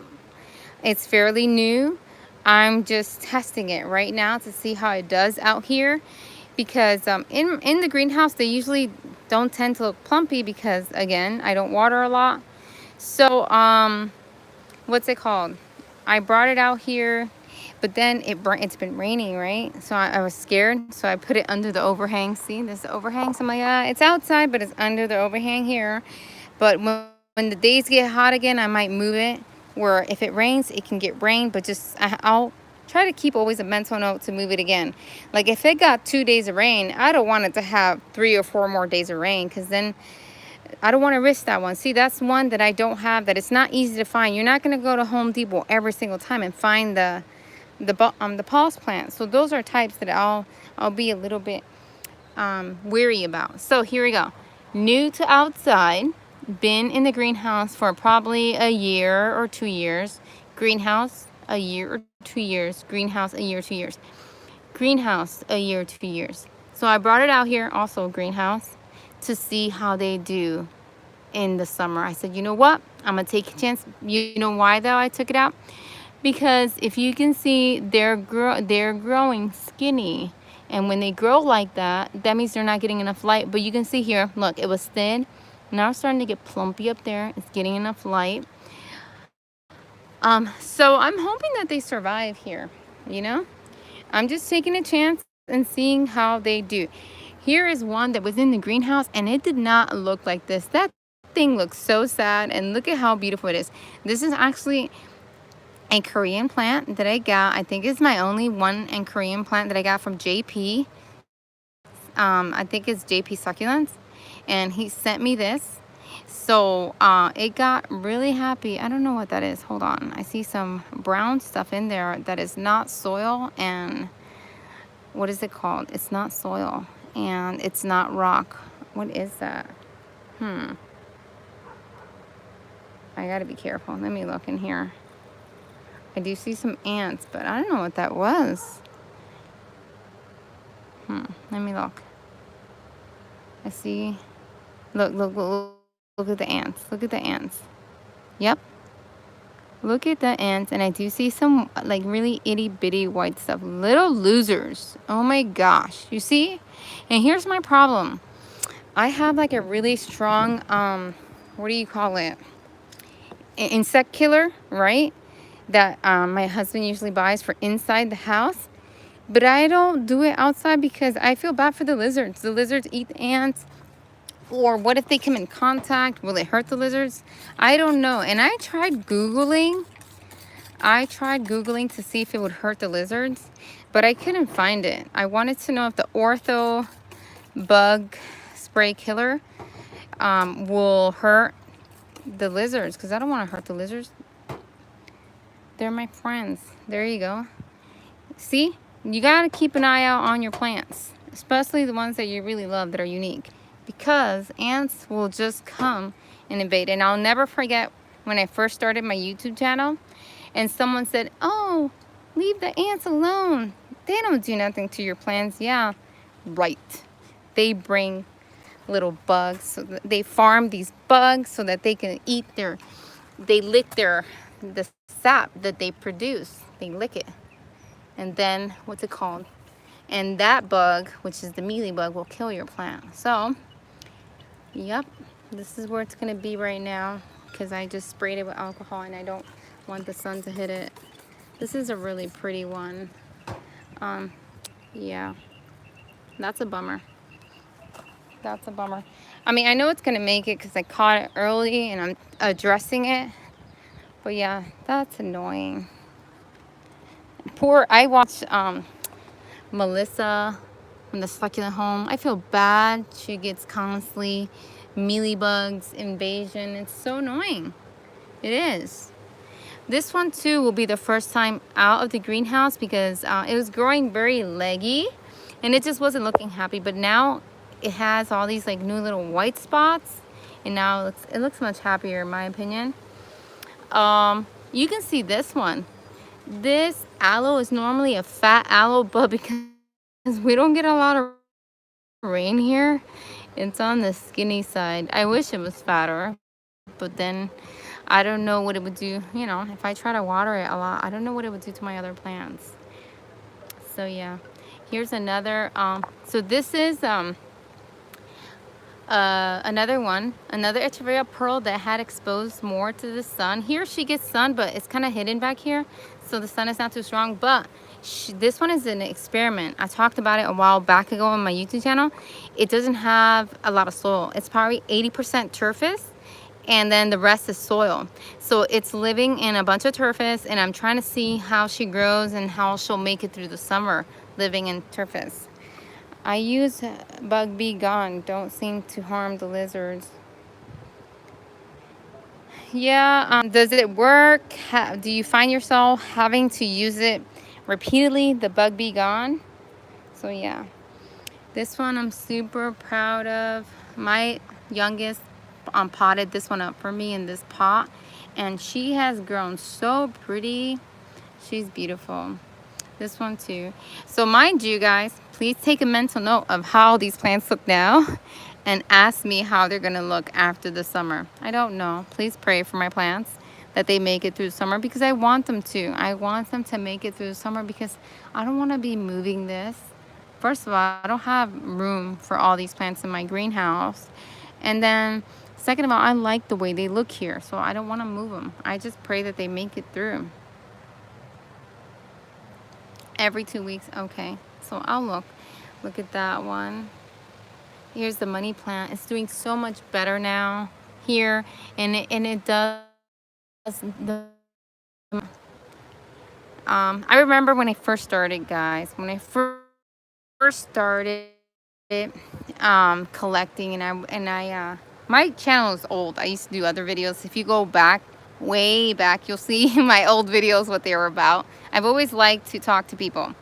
It's fairly new. I'm just testing it right now to see how it does out here. Because in the greenhouse, they usually don't tend to look plumpy because, again, I don't water a lot. So, what's it called? I brought it out here, but then it's been raining, right? So I was scared, so I put it under the overhang. See, this overhang? So I'm like, it's outside, but it's under the overhang here. But when the days get hot again, I might move it, where if it rains, it can get rain, but I'll try to keep always a mental note to move it again. Like if it got 2 days of rain, I don't want it to have 3 or 4 more days of rain, because then I don't want to risk that one. See, that's one that I don't have, that it's not easy to find. You're not going to go to Home Depot every single time and find the pause plant. So those are types that I'll be a little bit weary about. So here we go. New to outside, been in the greenhouse for probably a year or 2 years. Greenhouse a year or 2 years. Greenhouse a year or 2 years. Greenhouse a year or 2 years. So I brought it out here, also greenhouse, to see how they do in the summer. I said, you know what? I'm gonna take a chance. You know why though I took it out? Because if you can see, they're growing skinny, and when they grow like that, that means they're not getting enough light. But you can see here, look, it was thin. Now it's starting to get plumpy up there. It's getting enough light. So I'm hoping that they survive here. You know, I'm just taking a chance and seeing how they do. Here is one that was in the greenhouse, and it did not look like this. That thing looks so sad, and look at how beautiful it is. This is actually a Korean plant that I got. I think it's my only one and Korean plant that I got from JP. I think it's JP Succulents, and he sent me this. So it got really happy. I don't know what that is. Hold on. I see some brown stuff in there that is not soil, and what is it called? It's not soil, and it's not rock. What is that? I gotta be careful. Let me look in here. I do see some ants, but I don't know what that was. Let me look. I see. Look at the ants. Look at the ants. Yep. Look at the ants, and I do see some like really itty bitty white stuff. Little losers. Oh my gosh. You see? And here's my problem. I have like a really strong, what do you call it? Insect killer, right? That my husband usually buys for inside the house. But I don't do it outside because I feel bad for the lizards. The lizards eat the ants. Or what if they come in contact? Will it hurt the lizards? I don't know. And I tried Googling. To see if it would hurt the lizards, but I couldn't find it. I wanted to know if the ortho bug spray killer will hurt the lizards, because I don't want to hurt the lizards. They're my friends. There you go. See? You got to keep an eye out on your plants, especially the ones that you really love that are unique, because ants will just come and invade. And I'll never forget when I first started my YouTube channel and someone said, oh, leave the ants alone. They don't do nothing to your plants. Yeah, right. They bring little bugs. So they farm these bugs so that they can eat they lick the sap that they produce. They lick it. And then, what's it called? And that bug, which is the mealy bug, will kill your plant. So, yep, this is where it's going to be right now, because I just sprayed it with alcohol and I don't want the sun to hit it. This is a really pretty one. Yeah, that's a bummer. That's a bummer. I mean, I know it's going to make it because I caught it early and I'm addressing it. But yeah, that's annoying. I watched Melissa from the Succulent Home. I feel bad. She gets constantly mealybugs invasion. It's so annoying. It is. This one too will be the first time out of the greenhouse because it was growing very leggy and it just wasn't looking happy. But now it has all these like new little white spots, and now it looks much happier in my opinion. You can see this one. This aloe is normally a fat aloe, but because we don't get a lot of rain here, it's on the skinny side. I wish it was fatter, but then I don't know what it would do. You know, if I try to water it a lot, I don't know what it would do to my other plants. So yeah, here's another. So this is another one, another Echeveria pearl that had exposed more to the sun. Here she gets sun, but it's kind of hidden back here, so the sun is not too strong. But this one is an experiment. I talked about it a while back ago on my YouTube channel. It doesn't have a lot of soil. It's probably 80% turfus, and then the rest is soil. So it's living in a bunch of turfus, and I'm trying to see how she grows and how she'll make it through the summer living in turfus. I use Bug Be Gone. Don't seem to harm the lizards. Yeah, does it work? Do you find yourself having to use it repeatedly, the Bug Be Gone? So yeah, this one I'm super proud of. My youngest potted this one up for me in this pot, and she has grown so pretty. She's beautiful. This one too. So mind you guys, please take a mental note of how these plants look now and ask me how they're gonna look after the summer. I don't know. Please pray for my plants that they make it through the summer, because I want them to. I want them to make it through the summer because I don't want to be moving this. First of all, I don't have room for all these plants in my greenhouse. And then second of all, I like the way they look here, so I don't want to move them. I just pray that they make it through. Every 2 weeks, okay. So I'll look at that one. Here's the money plant. It's doing so much better now here, and it does the. I remember when I first started, guys. When I first started collecting, and I my channel is old. I used to do other videos. If you go back, way back, you'll see my old videos, what they were about. I've always liked to talk to people.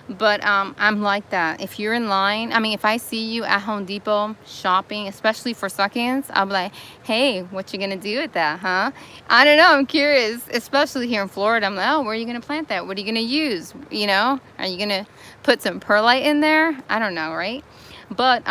But I'm like that. If you're in line, I mean, if I see you at Home Depot shopping, especially for succulents, I'll be like, hey, what you gonna do with that, huh? I don't know, I'm curious, especially here in Florida. I'm like, oh, where are you gonna plant that? What are you gonna use? You know, are you gonna put some perlite in there? I don't know, right? But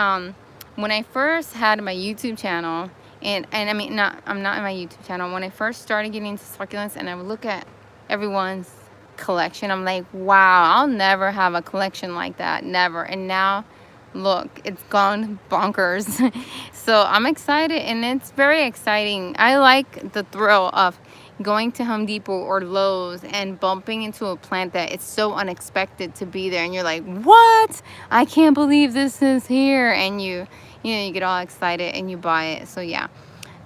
when I first had my YouTube channel, and I mean, I'm not in my YouTube channel. When I first started getting into succulents, and I would look at everyone's collection, I'm like, wow, I'll never have a collection like that, never. And now look, it's gone bonkers. So I'm excited, and it's very exciting. I like the thrill of going to Home Depot or Lowe's and bumping into a plant that it's so unexpected to be there, and you're like, what? I can't believe this is here. And you know, you get all excited and you buy it. So yeah,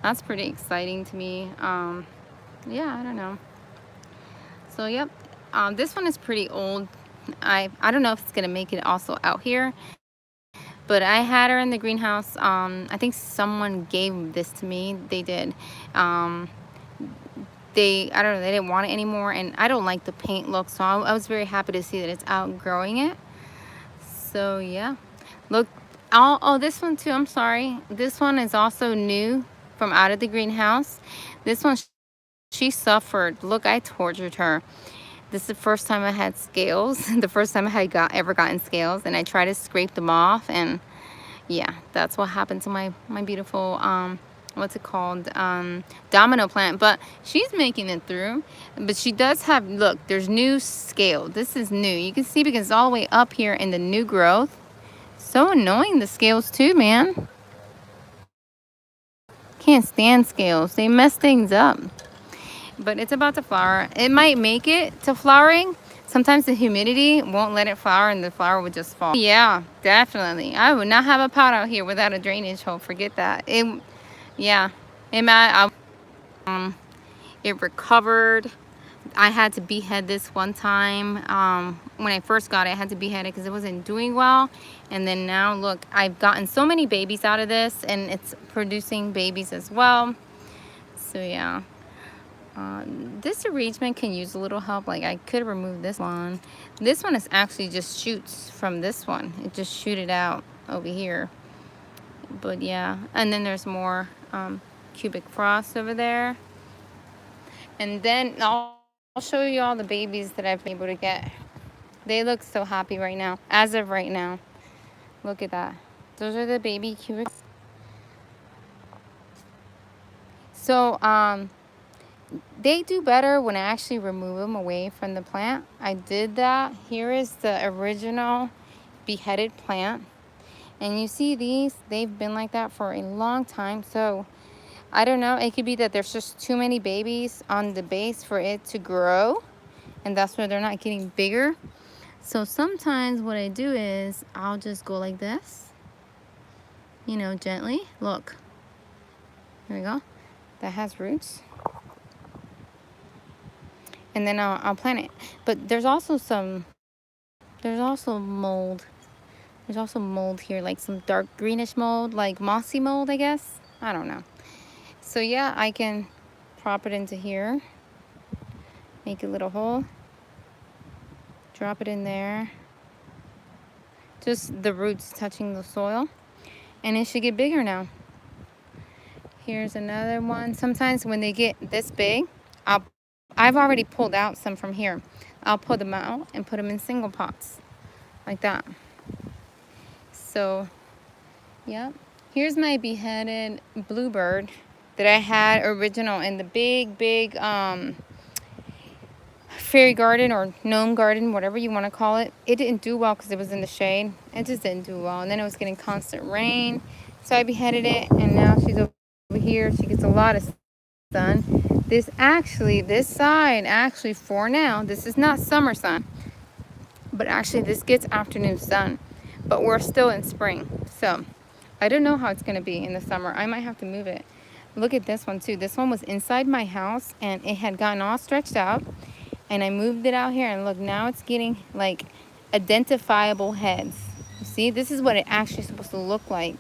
that's pretty exciting to me. Yeah, I don't know. So yep, this one is pretty old. I don't know if it's gonna make it also out here, but I had her in the greenhouse. I think someone gave this to me. They did. I don't know, they didn't want it anymore, and I don't like the paint look, so I was very happy to see that it's outgrowing it. So yeah, look. Oh, this one too, I'm sorry. This one is also new from out of the greenhouse. This one, she suffered. Look, I tortured her. This is the first time I had scales. The first time I had ever gotten scales, and I tried to scrape them off, and yeah, that's what happened to my beautiful what's it called, domino plant. But she's making it through. But she does have, look, there's new scale. This is new. You can see because it's all the way up here in the new growth. So annoying, the scales too, man. Can't stand scales. They mess things up. But it's about to flower. It might make it to flowering. Sometimes the humidity won't let it flower, and the flower would just fall. Yeah, definitely. I would not have a pot out here without a drainage hole. Forget that. Yeah, it recovered. I had to behead this one time. When I first got it, I had to behead it because it wasn't doing well. And then now, look, I've gotten so many babies out of this, and it's producing babies as well. So yeah. This arrangement can use a little help. Like, I could remove this one. This one is actually just shoots from this one. It just shooted out over here. But yeah, and then there's more cubic frost over there. And then also show you all the babies that I've been able to get. They look so happy right now, as of right now. Look at that. Those are the baby Kiwi. So, they do better when I actually remove them away from the plant. I did that. Here is the original beheaded plant. And you see these, they've been like that for a long time. So, I don't know. It could be that there's just too many babies on the base for it to grow. And that's why they're not getting bigger. So sometimes what I do is I'll just go like this, you know, gently. Look, here we go. That has roots. And then I'll plant it. But there's also mold. There's also mold here, like some dark greenish mold, like mossy mold, I guess. I don't know. So yeah, I can prop it into here. Make a little hole. Drop it in there. Just the roots touching the soil. And it should get bigger now. Here's another one. Sometimes when they get this big, I've already pulled out some from here. I'll pull them out and put them in single pots. Like that. So, yeah. Here's my beheaded bluebird that I had original in the big fairy garden or gnome garden, whatever you want to call it. It didn't do well because it was in the shade. It just didn't do well. And then it was getting constant rain. So I beheaded it, and now she's over here. She gets a lot of sun. This side, actually for now, this is not summer sun. But actually this gets afternoon sun. But we're still in spring. So I don't know how it's going to be in the summer. I might have to move it. Look at this one too. This one was inside my house, and it had gotten all stretched out. And I moved it out here, and look, now it's getting like identifiable heads. You see, this is what it actually is supposed to look like.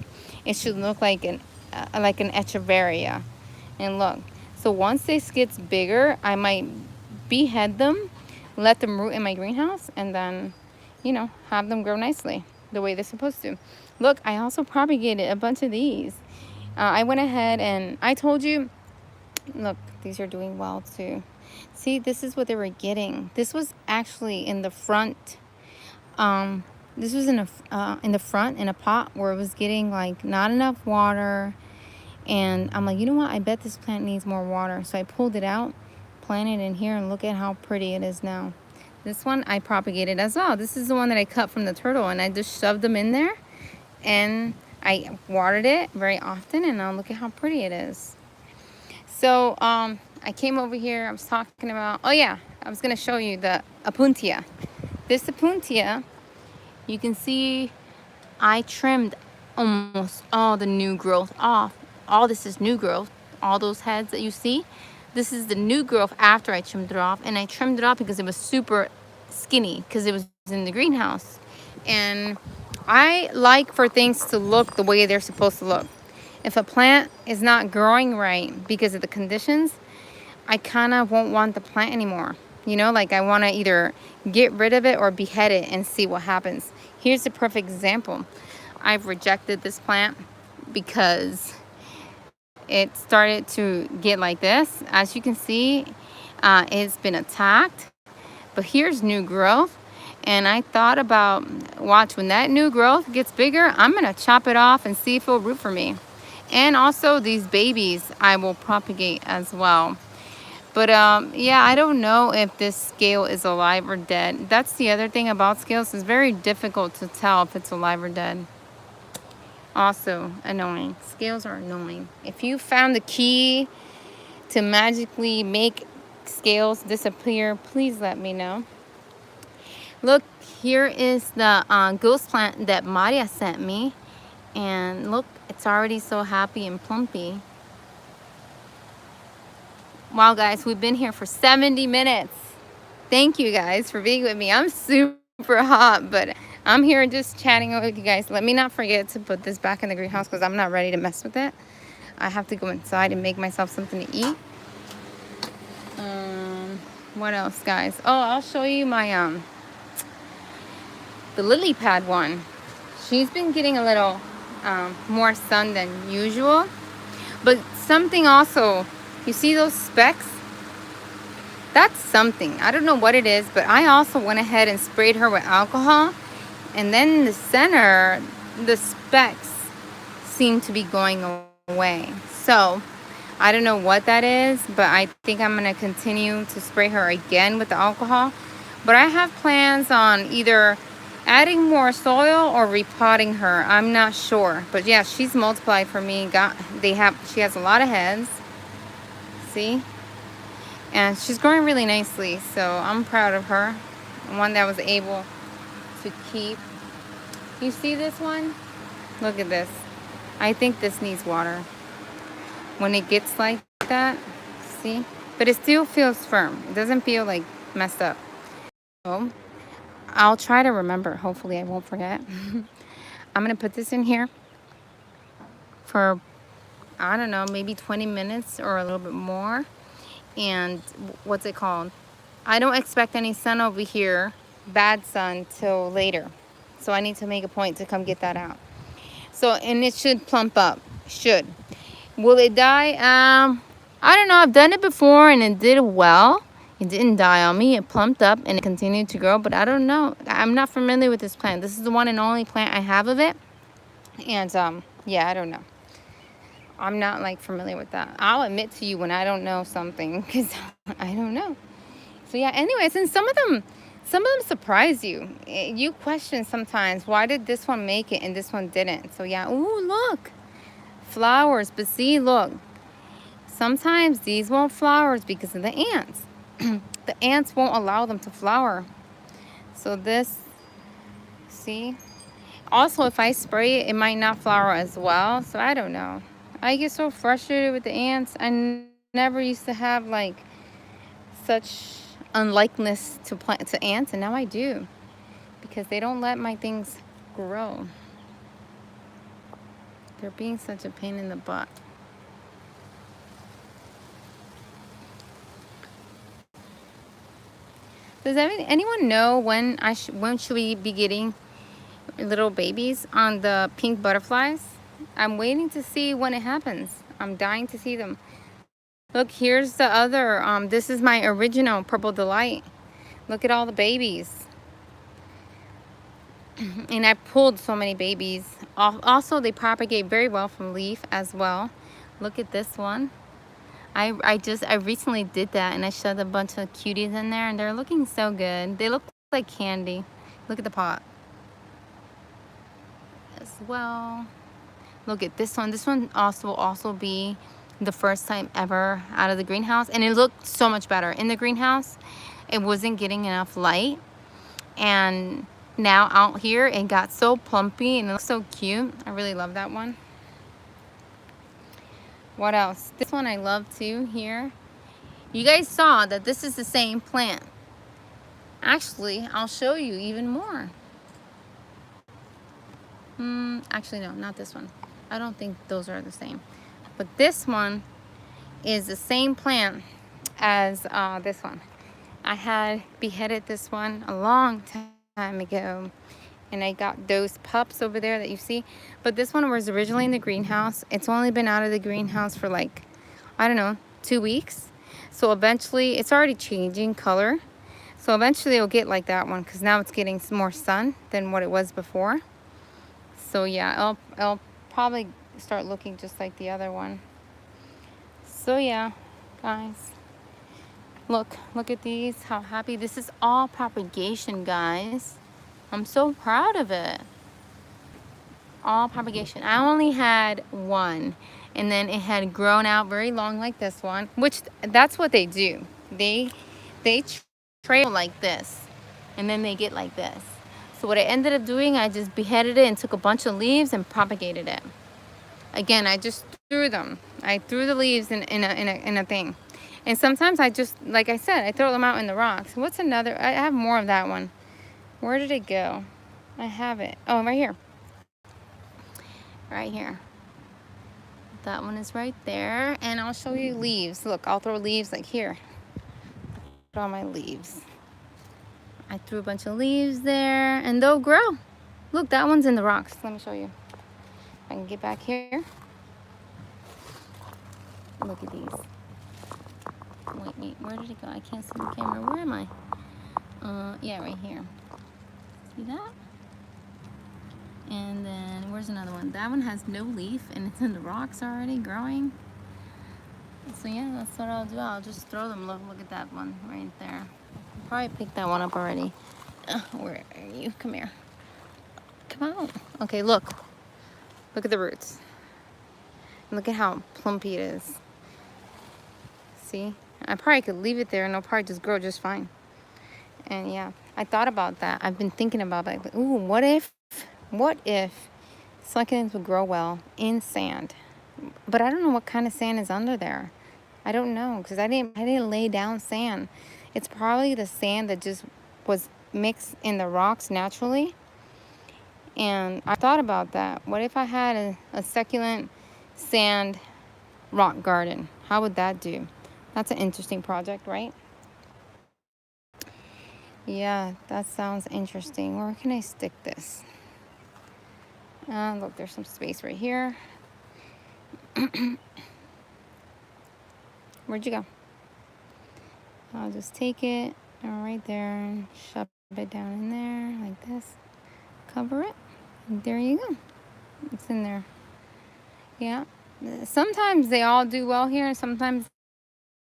It should look like an echeveria. And look, so once this gets bigger, I might behead them, let them root in my greenhouse, and then, you know, have them grow nicely the way they're supposed to. Look, I also propagated a bunch of these. I went ahead and I told you, look, these are doing well too. See, this is what they were getting. This was actually in the front. This was in the front in a pot where it was getting like not enough water. And I'm like, you know what? I bet this plant needs more water. So I pulled it out, planted it in here, and look at how pretty it is now. This one I propagated as well. This is the one that I cut from the turtle, and I just shoved them in there. And I watered it very often, and now look at how pretty it is. So, I came over here, I was talking about, oh yeah, I was going to show you the Apuntia. This Apuntia, you can see I trimmed almost all the new growth off. All this is new growth, all those heads that you see. This is the new growth after I trimmed it off, and I trimmed it off because it was super skinny because it was in the greenhouse. And I like for things to look the way they're supposed to look. If a plant is not growing right because of the conditions, I kind of won't want the plant anymore. You know, like I want to either get rid of it or behead it and see what happens. Here's a perfect example. I've rejected this plant because it started to get like this. As you can see, it's been attacked. But here's new growth. And I thought about, watch, when that new growth gets bigger, I'm going to chop it off and see if it'll root for me. And also these babies I will propagate as well. But yeah, I don't know if this scale is alive or dead. That's the other thing about scales. It's very difficult to tell if it's alive or dead. Also annoying. Scales are annoying. If you found the key to magically make scales disappear, please let me know. Look, here is the ghost plant that Maria sent me. And look, it's already so happy and plumpy. Wow, guys, we've been here for 70 minutes. Thank you guys for being with me. I'm super hot, but I'm here just chatting with you guys. Let me not forget to put this back in the greenhouse because I'm not ready to mess with it. I have to go inside and make myself something to eat. What else, guys? Oh, I'll show you my the lily pad one. She's been getting a little more sun than usual. But something also, you see those specks? That's something. I don't know what it is, but I also went ahead and sprayed her with alcohol. And then in the center, the specks seem to be going away. So I don't know what that is, but I think I'm going to continue to spray her again with the alcohol. But I have plans on either adding more soil or repotting her. I'm not sure. But yeah, she's multiplied for me. She has a lot of heads. See? And she's growing really nicely, so I'm proud of her. One that was able to keep. You see this one? Look at this. I think this needs water. When it gets like that, see? But it still feels firm. It doesn't feel like messed up. So I'll try to remember. Hopefully I won't forget. I'm gonna put this in here for, I don't know, maybe 20 minutes or a little bit more. And what's it called? I don't expect any sun over here, bad sun, till later. So I need to make a point to come get that out. So, and it should plump up. Should. Will it die? I don't know. I've done it before and it did well. It didn't die on me. It plumped up and it continued to grow, but I don't know. I'm not familiar with this plant. This is the one and only plant I have of it. And yeah, I don't know. I'm not like familiar with that. I'll admit to you when I don't know something, because I don't know. So yeah, anyways, and some of them surprise you. You question sometimes, why did this one make it and this one didn't? So yeah, ooh, look, flowers. But see, look, sometimes these won't flower because of the ants. The ants won't allow them to flower. So this, see, also if I spray it, it might not flower as well. So I don't know. I get so frustrated with the ants. I never used to have like such unlikeness to ants, and now I do, because they don't let my things grow. They're being such a pain in the butt. Does anyone know when should we be getting little babies on the pink butterflies? I'm waiting to see when it happens. I'm dying to see them. Look, here's the other. This is my original Purple Delight. Look at all the babies. And I pulled so many babies. Also, they propagate very well from leaf as well. Look at this one. I recently did that, and I shoved a bunch of cuties in there, and they're looking so good. They look like candy. Look at the pot as well. Look at this one. This one will also be the first time ever out of the greenhouse, and it looked so much better in the greenhouse. It wasn't getting enough light, and now out here it got so plumpy and it looks so cute. I really love that one. What else? This one I love too here. You guys saw that this is the same plant. Actually, I'll show you even more. Actually, no, not this one. I don't think those are the same. But this one is the same plant as this one. I had beheaded this one a long time ago, and I got those pups over there that you see. But this one was originally in the greenhouse. It's only been out of the greenhouse for like, I don't know, 2 weeks. So eventually, it's already changing color. So eventually it'll get like that one, because now it's getting some more sun than what it was before. So yeah, it'll probably start looking just like the other one. So yeah, guys, look at these. How happy. This is all propagation, guys. I'm so proud of it. All propagation. I only had one, and then it had grown out very long like this one, which that's what they do. They trail like this, and then they get like this. So what I ended up doing, I just beheaded it and took a bunch of leaves and propagated it. Again, I just threw them. I threw the leaves in a thing. And sometimes I just, like I said, I throw them out in the rocks. What's another? I have more of that one. Where did it go? I have it. Oh, right here. Right here. That one is right there. And I'll show you leaves. Look, I'll throw leaves like here. Put all my leaves. I threw a bunch of leaves there, and they'll grow. Look, that one's in the rocks. Let me show you. If I can get back here. Look at these. Wait, where did it go? I can't see the camera. Where am I? Yeah, right here. See that? And then where's another one? That one has no leaf and it's in the rocks already growing. So yeah, that's what I'll do. I'll just throw them. Look at that one right there. I probably picked that one up already. Where are you? Come here. Come out. Okay, look. Look at the roots. Look at how plumpy it is. See? I probably could leave it there and it'll probably just grow just fine. And yeah, I thought about that. I've been thinking about that. Like, ooh, what if succulents would grow well in sand? But I don't know what kind of sand is under there. I don't know because I didn't lay down sand. It's probably the sand that just was mixed in the rocks naturally. And I thought about that. What if I had a succulent sand rock garden? How would that do? That's an interesting project, right? Yeah, that sounds interesting. Where can I stick this? Look, there's some space right here. Where'd you go? I'll just take it right there and shove it down in there like this. Cover it. And there you go. It's in there. Yeah. Sometimes they all do well here, and sometimes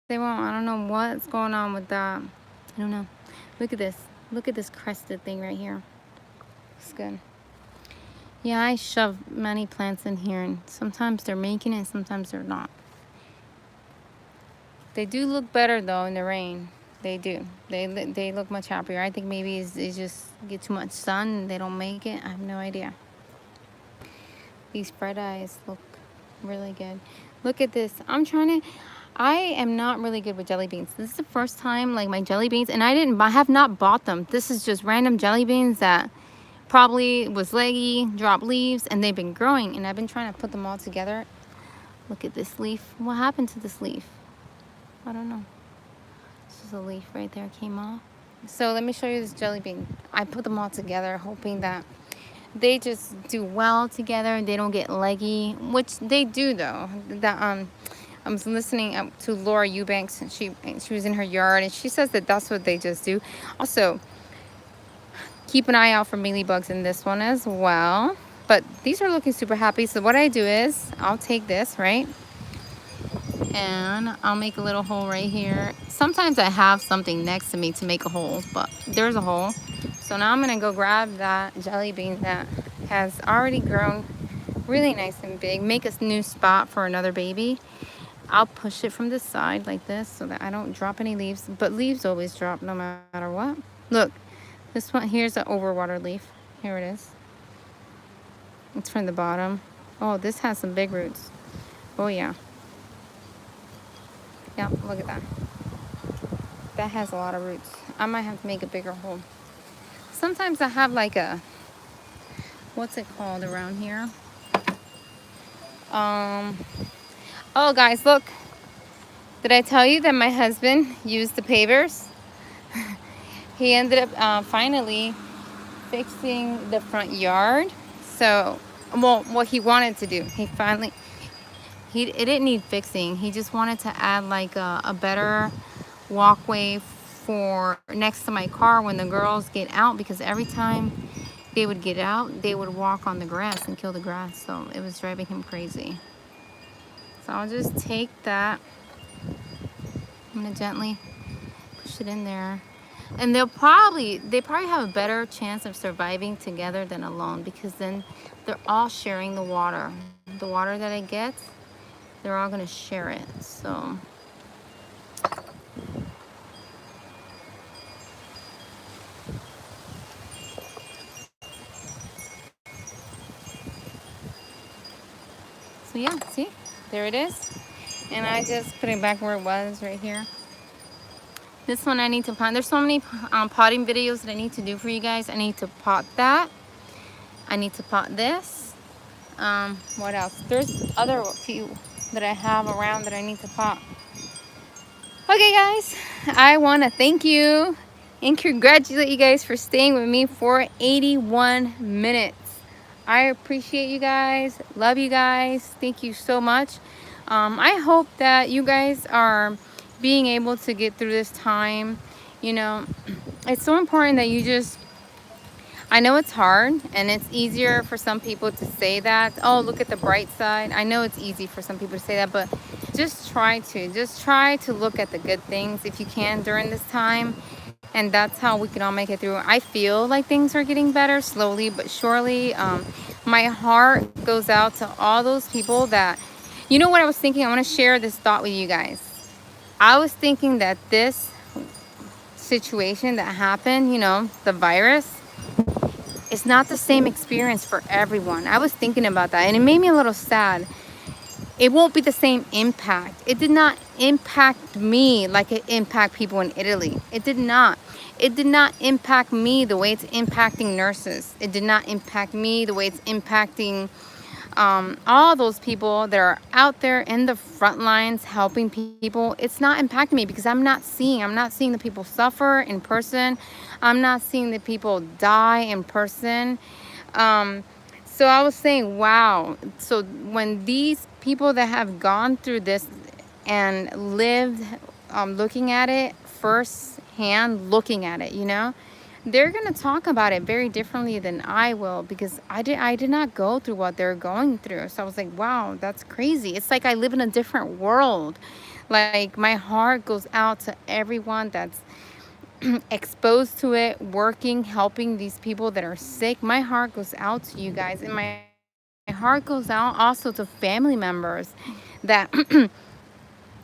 they won't. I don't know what's going on with that. I don't know. Look at this. Look at this crested thing right here. It's good. Yeah, I shove many plants in here, and sometimes they're making it, sometimes they're not. They do look better though in the rain. They do. They look much happier. I think maybe they just get too much sun and they don't make it. I have no idea. These fried eyes look really good. Look at this. I am not really good with jelly beans. This is the first time like my jelly beans, and I have not bought them. This is just random jelly beans that probably was leggy, dropped leaves, and they've been growing, and I've been trying to put them all together. Look at this leaf. What happened to this leaf? I don't know. This is a leaf right there, came off. So let me show you this jelly bean. I put them all together hoping that they just do well together and they don't get leggy, which they do though. I was listening to Laura Eubanks, and she was in her yard, and she says that that's what they just do. Also, keep an eye out for mealybugs in this one as well. But these are looking super happy. So what I do is I'll take this, right? And I'll make a little hole right here. Sometimes I have something next to me to make a hole, but there's a hole. So now I'm gonna go grab that jelly bean that has already grown really nice and big, make a new spot for another baby. I'll push it from the side like this so that I don't drop any leaves, but leaves always drop no matter what. Look, this one, here's an overwater leaf. Here it is. It's from the bottom. Oh, this has some big roots. Oh yeah. Yeah, look at that. That has a lot of roots. I might have to make a bigger hole. Sometimes I have like a, what's it called around here? Oh guys, look. Did I tell you that my husband used the pavers? He ended up finally fixing the front yard. So, well, what he wanted to do. It didn't need fixing. He just wanted to add like a better walkway for next to my car when the girls get out, because every time they would get out, they would walk on the grass and kill the grass. So it was driving him crazy. So I'll just take that. I'm gonna gently push it in there. And they probably have a better chance of surviving together than alone, because then they're all sharing the water. The water that it gets, they're all gonna share it. So yeah, see, there it is. And I just put it back where it was, right here. This one I need to pot. There's so many potting videos that I need to do for you guys. I need to pot that. I need to pot this. What else? There's other few that I have around that I need to pot. Okay guys, I want to thank you and congratulate you guys for staying with me for 81 minutes. I appreciate you guys. Love you guys. Thank you so much. I hope that you guys are being able to get through this time. You know, it's so important that you just, I know it's hard and it's easier for some people to say that, oh, look at the bright side. I know it's easy for some people to say that, but just try to look at the good things if you can during this time. And that's how we can all make it through. I feel like things are getting better slowly but surely. My heart goes out to all those people that, you know what I was thinking? I want to share this thought with you guys. I was thinking that this situation that happened, you know, the virus, it's not the same experience for everyone. I was thinking about that and it made me a little sad. It won't be the same impact. It did not impact me like it impacted people in Italy. It did not. It did not impact me the way it's impacting nurses. It did not impact me the way it's impacting all those people that are out there in the front lines helping people. It's not impacting me because I'm not seeing the people suffer in person. I'm not seeing the people die in person. So I was saying, wow. So when these people that have gone through this and lived, looking at it firsthand, looking at it, you know, they're going to talk about it very differently than I will, because I did not go through what they're going through. So I was like, wow, that's crazy. It's like I live in a different world. Like, my heart goes out to everyone that's exposed to it, working, helping these people that are sick. My heart goes out to you guys, and my heart goes out also to family members that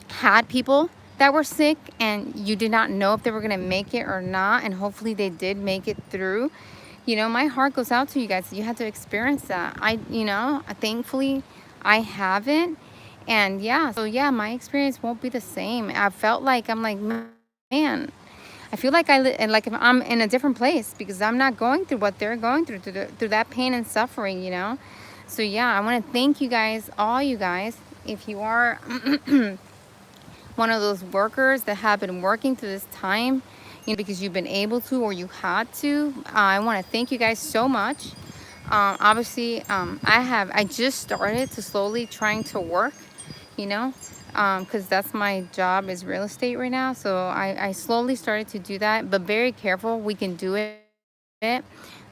had people that were sick and you did not know if they were going to make it or not, and hopefully they did make it through. You know, my heart goes out to you guys. You had to experience that. You know, thankfully I haven't. And yeah, so yeah, my experience won't be the same. I felt like, I'm like, man, I feel like like I'm in a different place because I'm not going through what they're going through that pain and suffering, you know. So yeah, I want to thank you guys, all you guys, if you are one of those workers that have been working through this time, you know, because you've been able to or you had to. I want to thank you guys so much. Obviously, I just started to slowly trying to work, you know, because that's my job, is real estate right now. So I slowly started to do that, but very careful. We can do it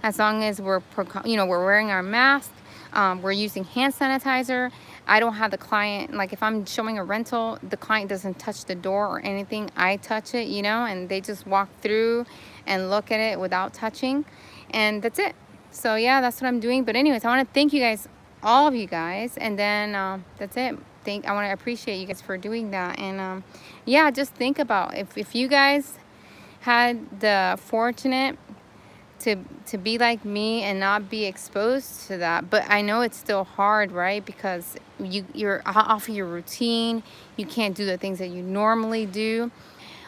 as long as we're wearing our mask. We're using hand sanitizer. I don't have the client, like if I'm showing a rental, the client doesn't touch the door or anything. I touch it, you know, and they just walk through and look at it without touching, and that's it. So yeah, that's what I'm doing. But anyways, I want to thank you guys, all of you guys, and then that's it. I want to appreciate you guys for doing that. And yeah, just think about if you guys had the fortunate to be like me and not be exposed to that. But I know it's still hard, right? Because you're off of your routine. You can't do the things that you normally do.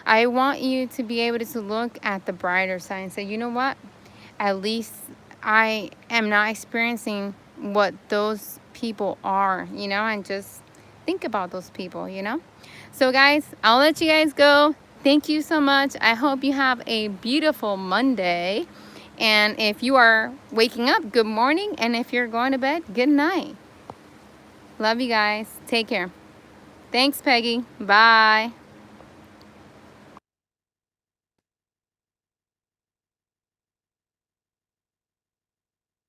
I want you to be able to look at the brighter side and say, you know what? At least I am not experiencing what those people are, you know, and just think about those people, you know. So guys, I'll let you guys go. Thank you so much. I hope you have a beautiful Monday. And if you are waking up, good morning. And if you're going to bed, good night. Love you guys. Take care. Thanks, Peggy. Bye.